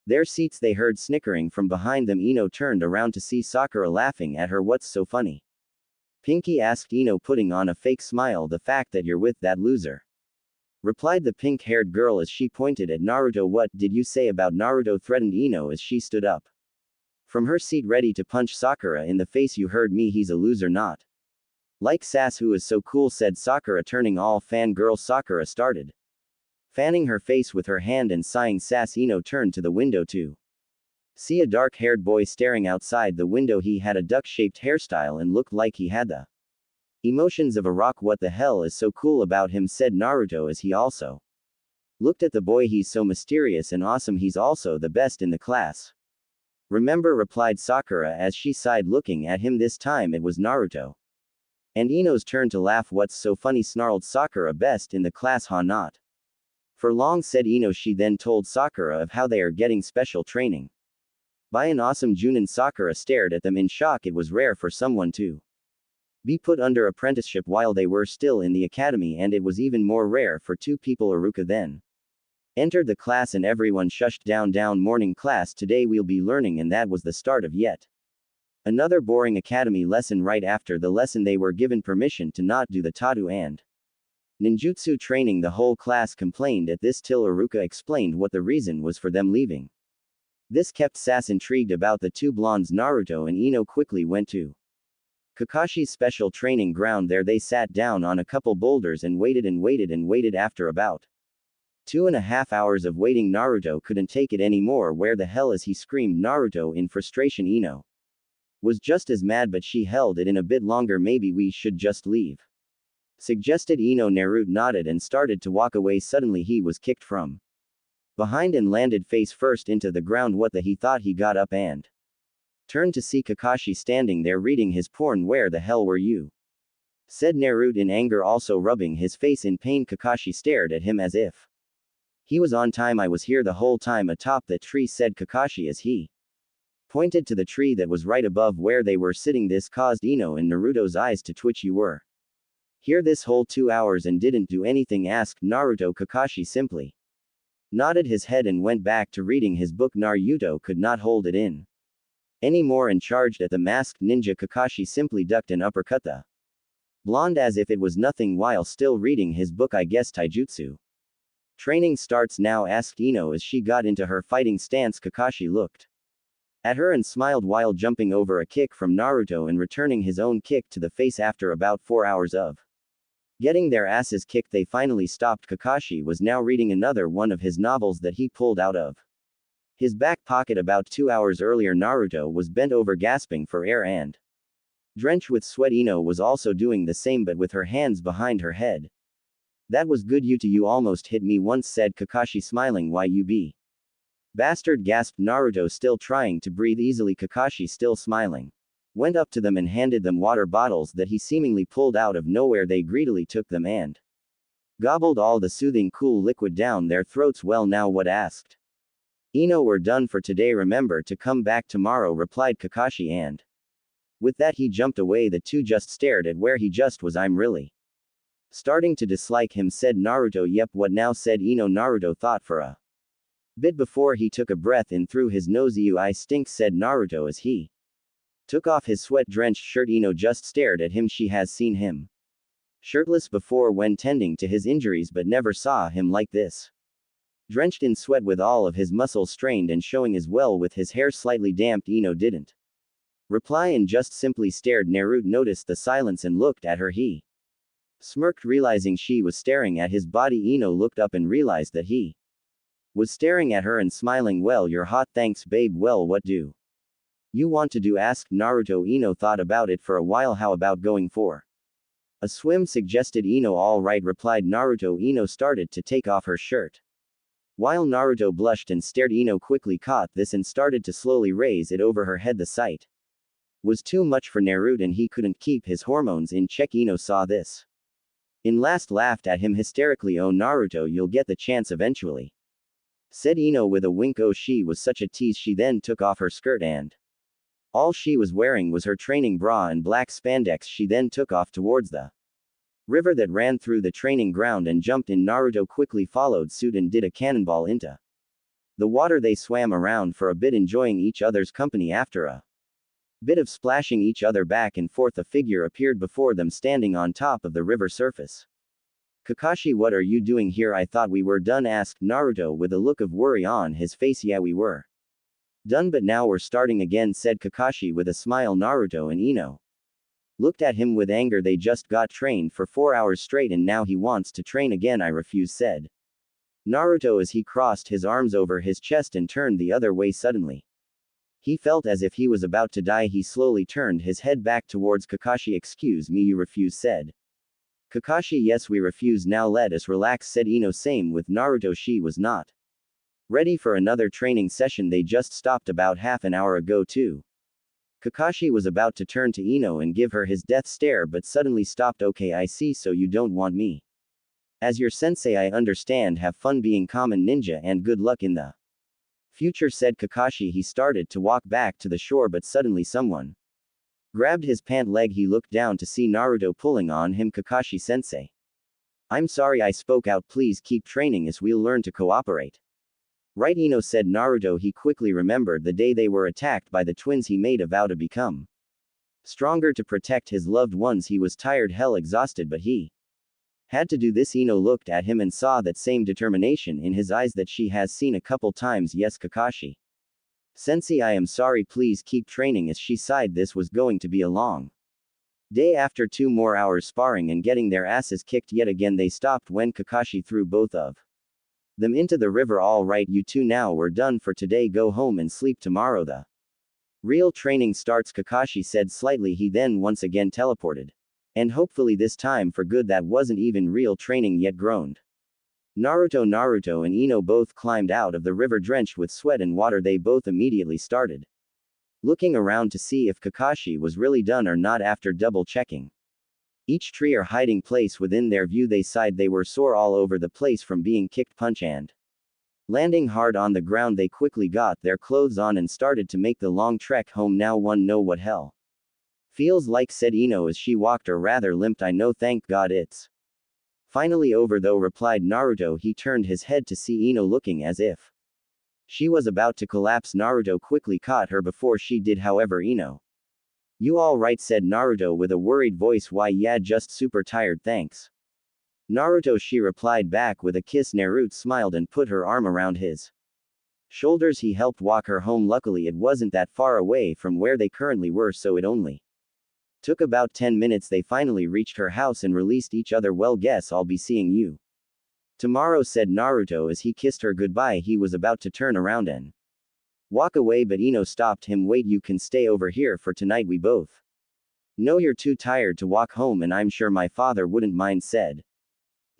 their seats they heard snickering from behind them. Ino turned around to see Sakura laughing at her. What's so funny, Pinky, asked Ino, putting on a fake smile. The fact that you're with that loser, replied the pink-haired girl as she pointed at Naruto. What did you say about Naruto, threatened Ino as she stood up from her seat ready to punch Sakura in the face. You heard me, he's a loser, not like sass. Who is so cool, said Sakura, turning all fangirl. Sakura started fanning her face with her hand and sighing. Sass. Ino turned to the window to see a dark-haired boy staring outside the window. He had a duck-shaped hairstyle and looked like he had the emotions of a rock. What the hell is so cool about him, said Naruto as he also looked at the boy. He's so mysterious and awesome. He's also the best in the class. Remember, replied Sakura as she sighed, looking at him. This time it was Naruto and Ino's turn to laugh. What's so funny, snarled Sakura. Best in the class, huh? Not for long, said Ino. She then told Sakura of how they are getting special training by an awesome Junin. Sakura stared at them in shock. It was rare for someone to be put under apprenticeship while they were still in the academy, and it was even more rare for two people. Iruka then entered the class and everyone shushed down. Morning class, today we'll be learning, and that was the start of yet another boring academy lesson. Right after the lesson they were given permission to not do the Tatu and ninjutsu training. The whole class complained at this till Iruka explained what the reason was for them leaving. This kept Sass intrigued about the two blondes. Naruto and Ino quickly went to Kakashi's special training ground. There they sat down on a couple boulders and waited and waited and waited. After about 2.5 hours of waiting, Naruto couldn't take it anymore. Where the hell is he, screamed Naruto in frustration. Ino was just as mad, but she held it in a bit longer. Maybe we should just leave, suggested Ino. Naruto nodded and started to walk away. Suddenly he was kicked from behind and landed face first into the ground. What the, he thought. He got up and turned to see Kakashi standing there reading his porn. Where the hell were you, said Naruto in anger, also rubbing his face in pain. Kakashi stared at him as if he was on time. I was here the whole time atop that tree, said Kakashi as he pointed to the tree that was right above where they were sitting. This caused Ino and Naruto's eyes to twitch. You were here this whole 2 hours and didn't do anything, asked Naruto. Kakashi simply nodded his head and went back to reading his book. Naruto could not hold it in anymore and charged at the masked ninja. Kakashi simply ducked and uppercut the blonde as if it was nothing while still reading his book. I guess taijutsu training starts now, asked Ino as she got into her fighting stance. Kakashi looked at her and smiled while jumping over a kick from Naruto and returning his own kick to the face. After about 4 hours of getting their asses kicked, they finally stopped. Kakashi was now reading another one of his novels that he pulled out of his back pocket about 2 hours earlier. Naruto was bent over gasping for air and drenched with sweat. Ino was also doing the same, but with her hands behind her head. That was good. You almost hit me once, said Kakashi, smiling. Why, you be bastard, gasped Naruto, still trying to breathe easily. Kakashi, still smiling, went up to them and handed them water bottles that he seemingly pulled out of nowhere. They greedily took them and gobbled all the soothing cool liquid down their throats. Well, now what, asked Ino. We're done for today. Remember to come back tomorrow, replied Kakashi, and with that he jumped away. The two just stared at where he just was. I'm really starting to dislike him, said Naruto. Yep, what now, said Ino. Naruto thought for a bit before he took a breath in through his nose. You, I stink, said Naruto as he took off his sweat-drenched shirt. Ino just stared at him. She has seen him shirtless before when tending to his injuries but never saw him like this. Drenched in sweat with all of his muscles strained and showing as well with his hair slightly damp. Ino didn't reply and just simply stared. Naruto noticed the silence and looked at her. He smirked, realizing she was staring at his body. Ino looked up and realized that he was staring at her and smiling. Well, you're hot, thanks babe. Well, what do you want to do? Asked Naruto. Ino thought about it for a while. How about going for a swim? Suggested Ino. All right, replied Naruto. Ino started to take off her shirt. While Naruto blushed and stared, Ino quickly caught this and started to slowly raise it over her head. The sight was too much for Naruto and he couldn't keep his hormones in check. Ino saw this and laughed at him hysterically. Oh Naruto, you'll get the chance eventually, said Ino with a wink. Oh, she was such a tease. She then took off her skirt and all she was wearing was her training bra and black spandex. She then took off towards the river that ran through the training ground and jumped in. Naruto quickly followed suit and did a cannonball into the water. They swam around for a bit, enjoying each other's company. After a bit of splashing each other back and forth, a figure appeared before them standing on top of the river surface. Kakashi, what are you doing here? I thought we were done, asked Naruto with a look of worry on his face. Yeah, we were done, but now we're starting again, said Kakashi with a smile. Naruto and Ino looked at him with anger. They just got trained for 4 hours straight and now he wants to train again. I refuse, said Naruto as he crossed his arms over his chest and turned the other way. Suddenly, he felt as if he was about to die. He slowly turned his head back towards Kakashi. Excuse me, you refuse, said Kakashi. Yes, we refuse. Now let us relax, said Ino. Same with Naruto. She was not ready for another training session. They just stopped about half an hour ago too. Kakashi was about to turn to Ino and give her his death stare but suddenly stopped. Okay, I see, so you don't want me as your sensei. I understand. Have fun being common ninja and good luck in the future, said Kakashi. He started to walk back to the shore but suddenly someone grabbed his pant leg. He looked down to see Naruto pulling on him. Kakashi sensei, I'm sorry I spoke out. Please keep training as we'll learn to cooperate. Right, Ino, said Naruto. He quickly remembered the day they were attacked by the twins. He made a vow to become stronger to protect his loved ones. He was tired, hell exhausted, but he had to do this. Ino looked at him and saw that same determination in his eyes that she has seen a couple times. Yes, Kakashi sensei, I am sorry. Please keep training. As she sighed, this was going to be a long day. After 2 more hours sparring and getting their asses kicked yet again, they stopped when Kakashi threw both of them into the river. All right, you two, now we're done for today. Go home and sleep. Tomorrow the real training starts, Kakashi said slightly. He then once again teleported. And hopefully this time for good. That wasn't even real training yet, groaned Naruto and Ino both climbed out of the river drenched with sweat and water. They both immediately started looking around to see if Kakashi was really done or not. After double checking each tree or hiding place within their view, they sighed. They were sore all over the place from being kicked, punched, and landing hard on the ground. They quickly got their clothes on and started to make the long trek home. Now one know what hell feels like, said Ino as she walked, or rather limped. I know, thank God it's finally over though, replied Naruto. He turned his head to see Ino looking as if she was about to collapse. Naruto quickly caught her before she did, however. Ino, you all right, said Naruto with a worried voice. Why, yeah, just super tired, thanks Naruto, she replied back with a kiss. Naruto smiled and put her arm around his shoulders. He helped walk her home. Luckily it wasn't that far away from where they currently were, so it only took about 10 minutes. They finally reached her house and released each other. Well, guess I'll be seeing you tomorrow, said Naruto as he kissed her goodbye. He was about to turn around and walk away, but Ino stopped him. Wait, you can stay over here for tonight. We both know you're too tired to walk home and I'm sure my father wouldn't mind, said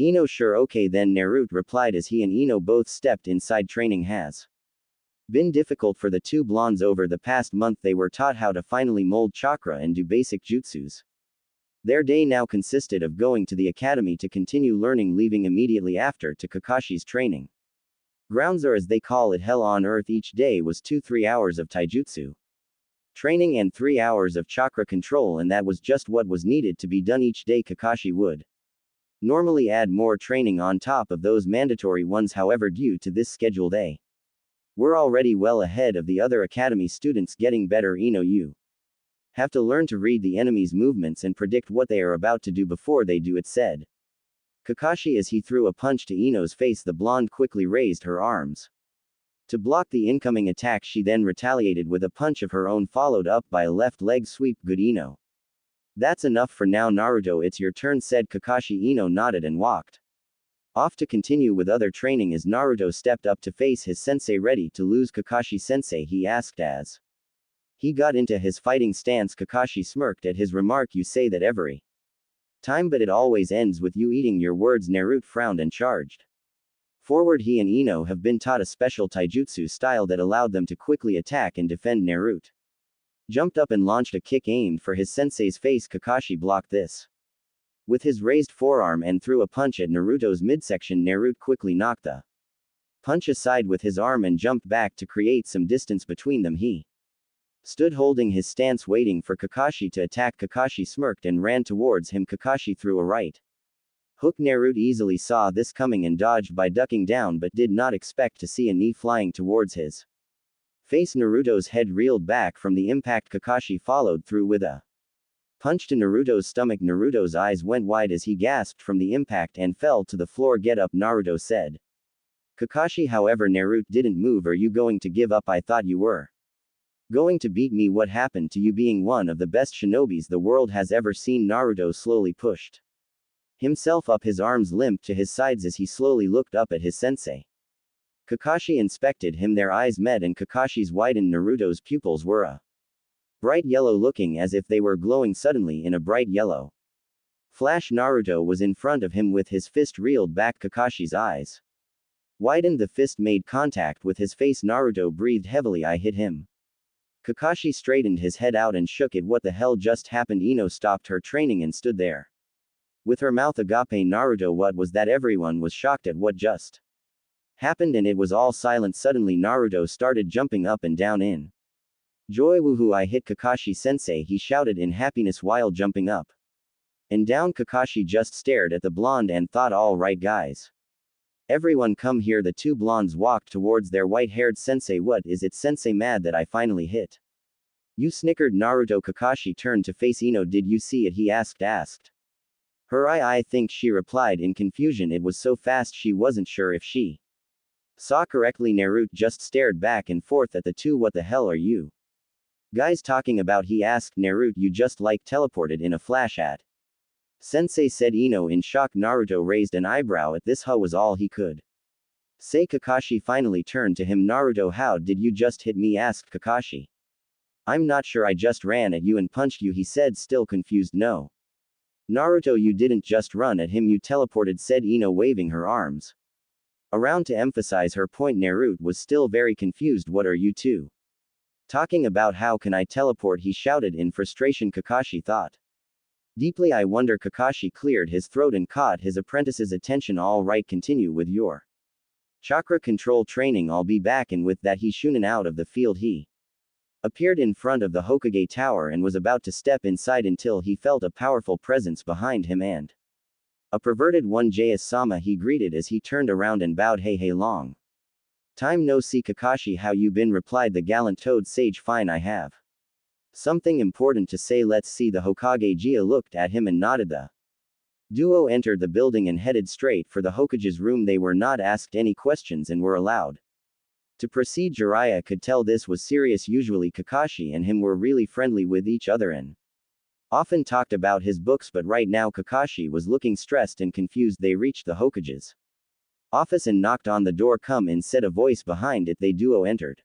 Ino. Sure, okay then, Naruto replied as he and Ino both stepped inside. Training has been difficult for the two blondes over the past month. They were taught how to finally mold chakra and do basic jutsus. Their day now consisted of going to the academy to continue learning, leaving immediately after to Kakashi's training grounds, or as they call it, hell on earth. Each day was 2-3 hours of taijutsu training and 3 hours of chakra control, and that was just what was needed to be done each day. Kakashi would normally add more training on top of those mandatory ones, however, due to this schedule they were already well ahead of the other academy students, getting better. Ino, you Have to learn to read the enemy's movements and predict what they are about to do before they do it, said Kakashi as he threw a punch to Ino's face. The blonde quickly raised her arms to block the incoming attack. She then retaliated with a punch of her own, followed up by a left leg sweep. Good, Ino. That's enough for now, Naruto. It's your turn, said Kakashi. Ino nodded and walked off to continue with other training. As Naruto stepped up to face his sensei, ready to lose. Kakashi sensei, he asked as he got into his fighting stance. Kakashi smirked at his remark. You say that every time, but it always ends with you eating your words. Naruto frowned and charged forward. He and Ino have been taught a special taijutsu style that allowed them to quickly attack and defend. Naruto jumped up and launched a kick aimed for his sensei's face. Kakashi blocked this with his raised forearm and threw a punch at Naruto's midsection. Naruto quickly knocked the punch aside with his arm and jumped back to create some distance between them. He stood holding his stance, waiting for Kakashi to attack. Kakashi smirked and ran towards him. Kakashi threw a right hook. Naruto easily saw this coming and dodged by ducking down, but did not expect to see a knee flying towards his face. Naruto's head reeled back from the impact. Kakashi followed through with a punch to Naruto's stomach. Naruto's eyes went wide as he gasped from the impact and fell to the floor. Get up, Naruto said Kakashi. However, Naruto didn't move. Are you going to give up? I thought you were going to beat me. What happened to you being one of the best shinobis the world has ever seen? Naruto slowly pushed himself up, his arms limp to his sides as he slowly looked up at his sensei. Kakashi inspected him. Their eyes met and Kakashi's widened. Naruto's pupils were a bright yellow, looking as if they were glowing suddenly in a bright yellow flash. Naruto was in front of him with his fist reeled back. Kakashi's eyes widened. The fist made contact with his face. Naruto breathed heavily. I hit him. Kakashi straightened his head out and shook it. What the hell just happened? Ino stopped her training and stood there with her mouth agape. Naruto, what was that? Everyone was shocked at what just happened and it was all silent. Suddenly Naruto started jumping up and down in joy. Woohoo, I hit Kakashi sensei, he shouted in happiness while jumping up and down. Kakashi just stared at the blonde and thought, all right guys, everyone come here. The two blondes walked towards their white-haired sensei. What is it, sensei? Mad that I finally hit you, snickered Naruto. Kakashi turned to face Ino. Did you see it? He asked her. I think, she replied in confusion. It was so fast she wasn't sure if she saw correctly. Naruto just stared back and forth at the two. What the hell are you guys talking about? He asked Naruto. You just like teleported in a flash at sensei, said Ino in shock. Naruto raised an eyebrow at this. Was all he could say. Kakashi finally turned to him. Naruto, how did you just hit me? Asked Kakashi. I'm not sure, I just ran at you and punched you, he said, still confused. No, Naruto, you didn't just run at him, you teleported, said Ino, waving her arms around to emphasize her point. Naruto was still very confused. What are you two talking about? How can I teleport? He shouted in frustration. Kakashi thought deeply. I wonder. Kakashi cleared his throat and caught his apprentice's attention. All right, continue with your chakra control training. I'll be back. And with that he shoonen out of the field. He appeared in front of the Hokage tower and was about to step inside until he felt a powerful presence behind him and a perverted one. JS-sama, he greeted as he turned around and bowed. Hey, long time no see, Kakashi. How you been? Replied the gallant toad sage. Fine, I have something important to say. Let's see. The Hokage Jia looked at him and nodded. The duo entered the building and headed straight for the Hokage's room. They were not asked any questions and were allowed to proceed. Jiraiya could tell this was serious. Usually Kakashi and him were really friendly with each other and often talked about his books, but right now Kakashi was looking stressed and confused. They reached the Hokage's office and knocked on the door. Come in, said a voice behind it. They duo entered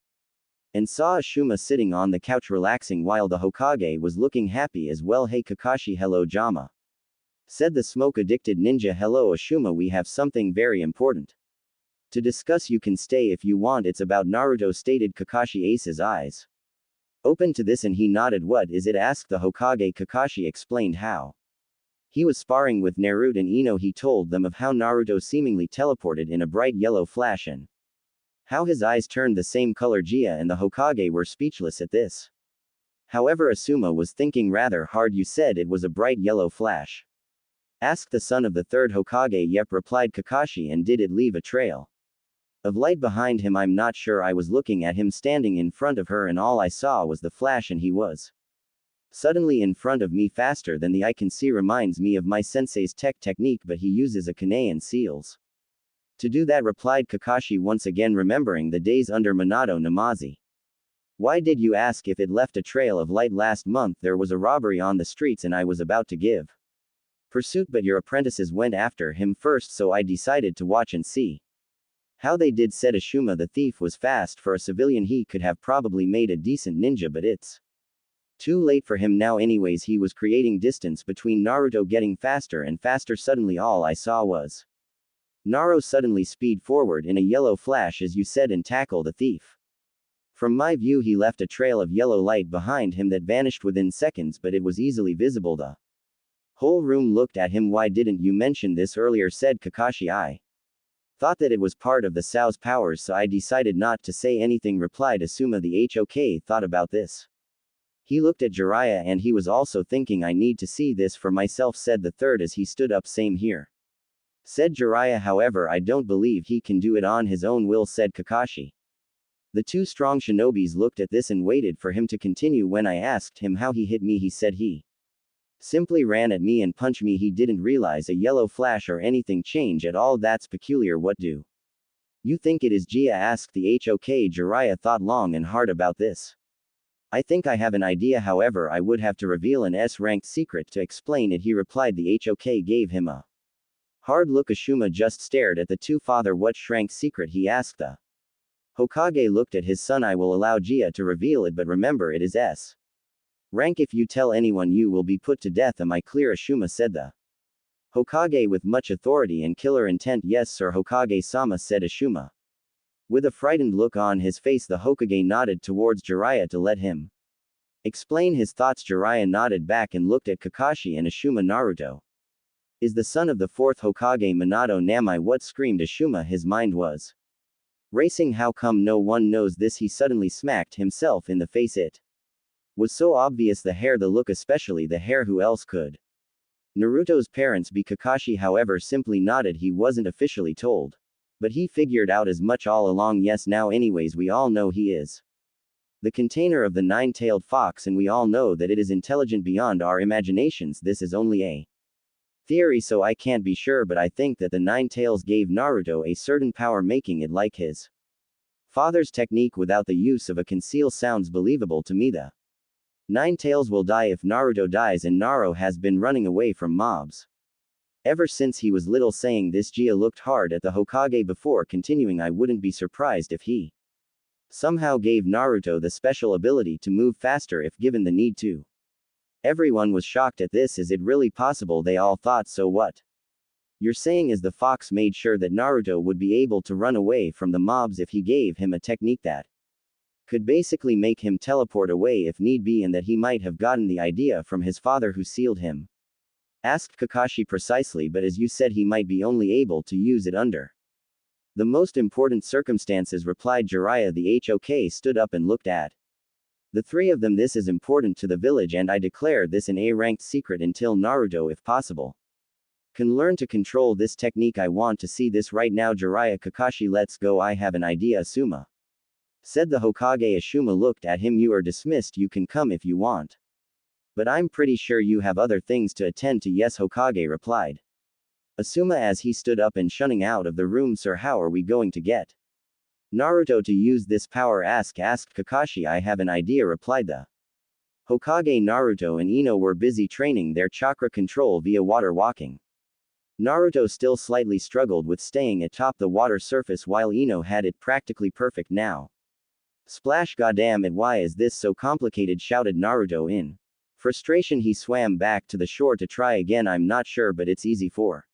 and saw Ashuma sitting on the couch relaxing while the Hokage was looking happy as well. Hey Kakashi. Hello Jama, said the smoke-addicted ninja. Hello Ashuma, we have something very important to discuss. You can stay if you want. It's about Naruto, stated Kakashi. Ace's eyes opened to this and he nodded. What is it? asked the Hokage. Kakashi explained how he was sparring with Naruto and Ino. He told them of how Naruto seemingly teleported in a bright yellow flash and how his eyes turned the same color. Jia and the Hokage were speechless at this. However, Asuma was thinking rather hard. You said it was a bright yellow flash? Asked the son of the third Hokage. Yep, replied Kakashi. And did it leave a trail of light behind him? I'm not sure. I was looking at him standing in front of her and all I saw was the flash and he was Suddenly in front of me faster than the eye can see reminds me of my sensei's technique, but he uses a kane and seals. To do that, replied Kakashi, once again remembering the days under Minato Namazi. Why did you ask if it left a trail of light last month? There was a robbery on the streets and I was about to give pursuit, but your apprentices went after him first, so I decided to watch and see how they did, said Ashuma. The thief was fast for a civilian. He could have probably made a decent ninja, but it's too late for him now anyways. He was creating distance between Naruto getting faster and faster. Suddenly all I saw was Naruto suddenly speed forward in a yellow flash, as you said, and tackle the thief. From my view he left a trail of yellow light behind him that vanished within seconds, but it was easily visible. The whole room looked at him. Why didn't you mention this earlier, said Kakashi. I thought that it was part of the Sao's powers, so I decided not to say anything, replied Asuma. The HOK thought about this. He looked at Jiraiya and he was also thinking, I need to see this for myself, said the third as he stood up. Same here, said Jiraiya. However, I don't believe he can do it on his own will, said Kakashi. The two strong shinobis looked at this and waited for him to continue. When I asked him how he hit me, he said he simply ran at me and punched me. He didn't realize a yellow flash or anything change at all. That's peculiar. What do you think it is, Gia asked the HOK. Jiraiya thought long and hard about this. I think I have an idea, however I would have to reveal an S-ranked secret to explain it, he replied. The HOK gave him a hard look. Ashuma just stared at the two. Father, what ranked secret, he asked. The Hokage looked at his son. I will allow Gia to reveal it, but remember it is S rank. If you tell anyone you will be put to death. Am I clear, Ashuma said the Hokage with much authority and killer intent. Yes sir, Hokage-sama, said Ashuma. With a frightened look on his face, the Hokage nodded towards Jiraiya to let him explain his thoughts. Jiraiya nodded back and looked at Kakashi and Ashuma. Naruto is the son of the fourth Hokage Minato Namai. What, screamed Ashuma. His mind was racing. How come no one knows this? He suddenly smacked himself in the face. It was so obvious. The hair, the look, especially the hair. Who else could Naruto's parents be? Kakashi, however, simply nodded. He wasn't officially told, but he figured out as much all along. Yes, now anyways we all know he is the container of the nine-tailed fox, and we all know that it is intelligent beyond our imaginations. This is only a theory, so I can't be sure, but I think that the nine tails gave Naruto a certain power, making it like his father's technique without the use of a conceal. Sounds believable to me. The nine tails will die if Naruto dies, and Naruto has been running away from mobs ever since he was little. Saying this, Gia looked hard at the Hokage before continuing. I wouldn't be surprised if he somehow gave Naruto the special ability to move faster if given the need to. Everyone was shocked at this. Is it really possible? They all thought so. What you're saying is the fox made sure that Naruto would be able to run away from the mobs if he gave him a technique that could basically make him teleport away if need be, and that he might have gotten the idea from his father who sealed him? Asked Kakashi. Precisely, but as you said, he might be only able to use it under the most important circumstances, replied Jiraiya. The HOK stood up and looked at the three of them. This is important to the village, and I declare this an A-ranked secret until Naruto, if possible, can learn to control this technique. I want to see this right now. Jiraiya. Kakashi, let's go. I have an idea, Asuma, said the Hokage. Ashuma looked at him. You are dismissed. You can come if you want, but I'm pretty sure you have other things to attend to. Yes, Hokage replied Asuma as he stood up and shunning out of the room. Sir, how are we going to get Naruto to use this power? Asked Kakashi. I have an idea, replied the Hokage. Naruto and Ino were busy training their chakra control via water walking. Naruto still slightly struggled with staying atop the water surface, while Ino had it practically perfect now. Splash, goddamn it, why is this so complicated? Shouted Naruto in frustration. He swam back to the shore to try again. I'm not sure, but it's easy for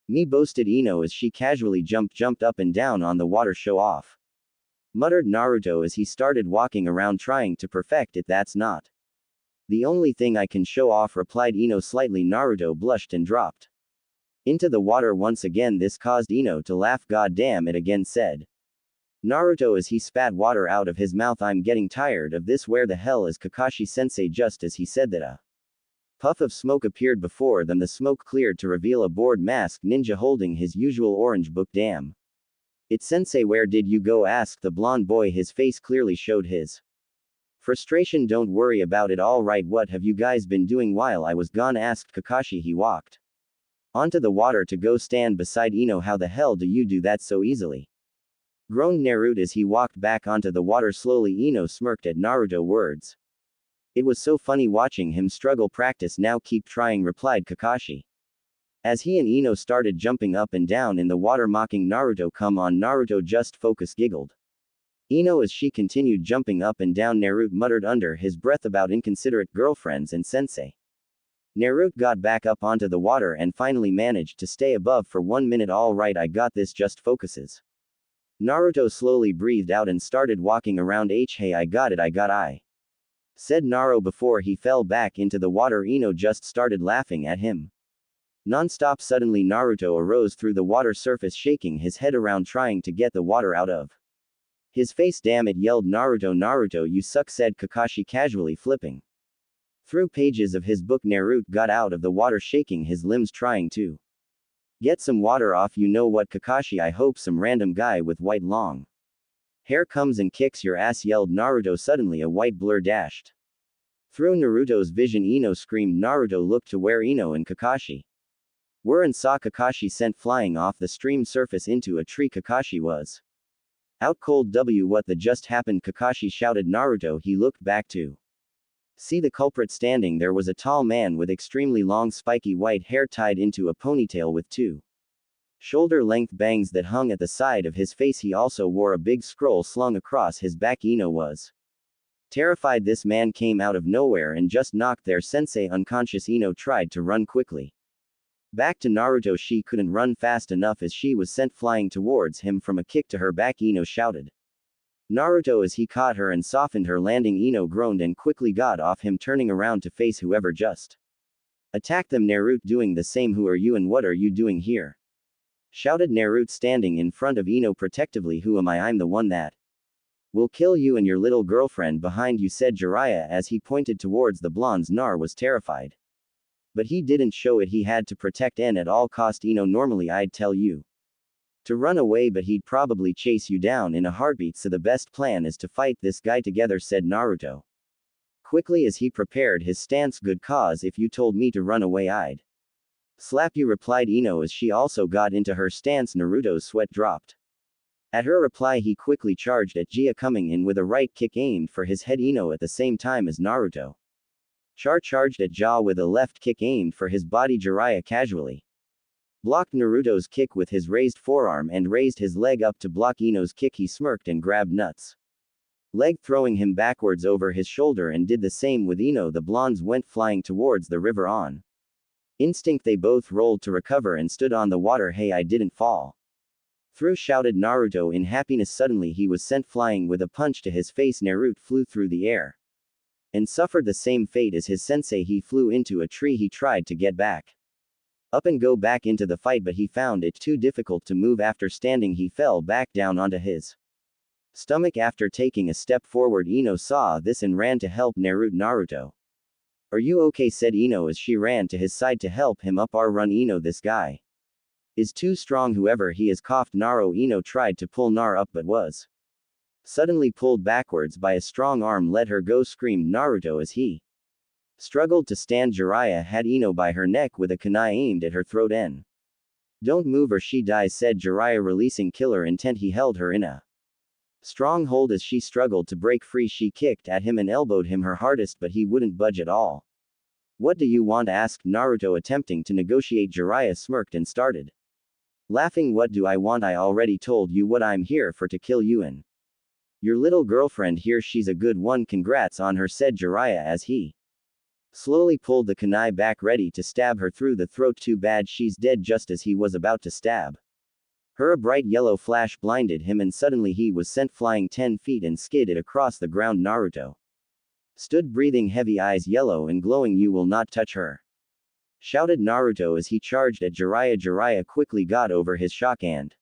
me, boasted Ino as she casually jumped up and down on the water. Show off, muttered Naruto as he started walking around trying to perfect it. That's not the only thing I can show off, replied Ino slightly. Naruto blushed and dropped into the water once again. This caused Ino to laugh. God damn it again, said Naruto as he spat water out of his mouth. I'm getting tired of this. Where the hell is Kakashi-sensei? Just as he said that, a puff of smoke appeared before them. The smoke cleared to reveal a bored masked ninja holding his usual orange book. Damn it, sensei, where did you go? Asked the blonde boy. His face clearly showed his Frustration, don't worry about it, alright. What have you guys been doing while I was gone, asked Kakashi. He walked onto the water to go stand beside Ino. How the hell do you do that so easily? Groaned Naruto as he walked back onto the water slowly. Ino smirked at Naruto's words. It was so funny watching him struggle. Practice now, keep trying, replied Kakashi. As he and Ino started jumping up and down in the water mocking Naruto. Come on Naruto, just focus, giggled Ino as she continued jumping up and down. Naruto muttered under his breath about inconsiderate girlfriends and sensei. Naruto got back up onto the water and finally managed to stay above for 1 minute. All right, I got this, just focuses. Naruto slowly breathed out and started walking around. Hey, I got it, said Naruto before he fell back into the water. Ino just started laughing at him non-stop. Suddenly Naruto arose through the water surface, shaking his head around trying to get the water out of his face. Damn it, yelled Naruto. Naruto, you suck, said Kakashi casually, flipping through pages of his book. Naruto got out of the water shaking his limbs trying to get some water off. You know what, Kakashi, I hope some random guy with white long hair comes and kicks your ass, yelled Naruto. Suddenly a white blur dashed through Naruto's vision. Ino screamed. Naruto looked to where Ino and Kakashi were and saw Kakashi sent flying off the stream surface into a tree. Kakashi was out cold. What the just happened, Kakashi shouted. Naruto, he looked back to see the culprit standing there was a tall man with extremely long spiky white hair tied into a ponytail with two shoulder-length bangs that hung at the side of his face. He also wore a big scroll slung across his back. Ino was terrified. This man came out of nowhere and just knocked their sensei unconscious. Ino tried to run quickly back to Naruto. She couldn't run fast enough as she was sent flying towards him from a kick to her back. Ino shouted Naruto as he caught her and softened her landing. Ino groaned and quickly got off him, turning around to face whoever just attacked them. Naruto doing the same. Who are you and what are you doing here? Shouted Naruto standing in front of Ino protectively. Who am I? I'm the one that will kill you and your little girlfriend behind you, said Jiraiya as he pointed towards the blondes. Nar was terrified, but he didn't show it. He had to protect N at all cost. Ino, normally I'd tell you to run away, but he'd probably chase you down in a heartbeat, so the best plan is to fight this guy together, said Naruto quickly as he prepared his stance. Good cause. If you told me to run away, I'd slap you, replied Ino as she also got into her stance. Naruto's sweat dropped at her reply. He quickly charged at Gia, coming in with a right kick aimed for his head. Ino at the same time as Naruto charged at Ja with a left kick aimed for his body. Jiraiya casually blocked Naruto's kick with his raised forearm and raised his leg up to block Ino's kick. He smirked and grabbed Nut's leg, throwing him backwards over his shoulder, and did the same with Ino. The blondes went flying towards the river on instinct. They both rolled to recover and stood on the water. Hey, I didn't fall through, shouted Naruto in happiness. Suddenly he was sent flying with a punch to his face. Naruto flew through the air and suffered the same fate as his sensei. He flew into a tree. He tried to get back up and go back into the fight, but he found it too difficult to move. After standing, he fell back down onto his stomach. After taking a step forward, Ino saw this and ran to help Naruto. Are you okay, said Ino as she ran to his side to help him up. Run, Ino, this guy is too strong, whoever he is, coughed Naruto. Ino tried to pull Nar up but was suddenly pulled backwards by a strong arm. Let her go, screamed Naruto as he struggled to stand. Jiraiya had Ino by her neck with a kunai aimed at her throat. Don't move or she dies, said Jiraiya, releasing killer intent. He held her in a strong hold as she struggled to break free. She kicked at him and elbowed him her hardest, but he wouldn't budge at all. What do you want, asked Naruto, attempting to negotiate. Jiraiya smirked and started laughing. What do I want? I already told you what I'm here for, to kill you and your little girlfriend here. She's a good one, congrats on her, said Jiraiya as he slowly pulled the kunai back, ready to stab her through the throat. Too bad she's dead. Just as he was about to stab her, a bright yellow flash blinded him and suddenly he was sent flying 10 feet and skidded across the ground. Naruto stood breathing heavy, eyes yellow and glowing. You will not touch her, shouted Naruto as he charged at Jiraiya. Jiraiya quickly got over his shock and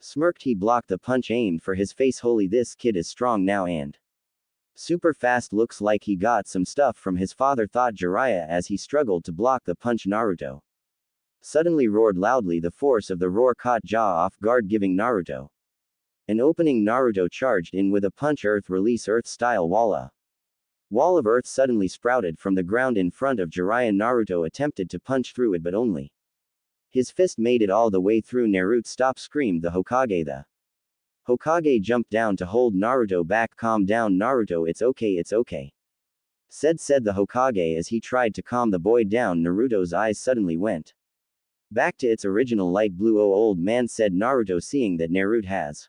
smirked. He blocked the punch aimed for his face. Holy, this kid is strong now and super fast. Looks like he got some stuff from his father, thought Jiraiya as he struggled to block the punch. Naruto suddenly roared loudly. The force of the roar caught Ja off guard, giving Naruto an opening. Naruto charged in with a punch. Earth release, earth style walla Wall of earth suddenly sprouted from the ground in front of Jiraiya. Naruto attempted to punch through it but only his fist made it all the way through. Naruto stop, screamed the Hokage. The Hokage jumped down to hold Naruto back. Calm down Naruto, it's okay. Said the Hokage as he tried to calm the boy down. Naruto's eyes suddenly went back to its original light blue. Oh old man, said Naruto, seeing that Naruto has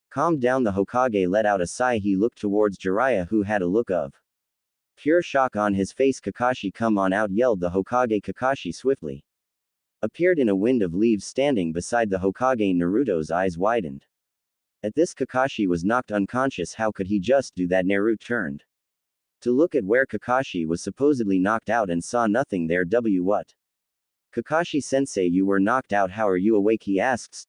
calmed down. The Hokage let out a sigh. He looked towards Jiraiya, who had a look of pure shock on his face. Kakashi, come on out, yelled the Hokage. Kakashi swiftly appeared in a wind of leaves standing beside the Hokage. Naruto's eyes widened. At this, Kakashi was knocked unconscious. How could he just do that? Naruto turned to look at where Kakashi was supposedly knocked out and saw nothing there. What? Kakashi sensei, you were knocked out, how are you awake? He asked,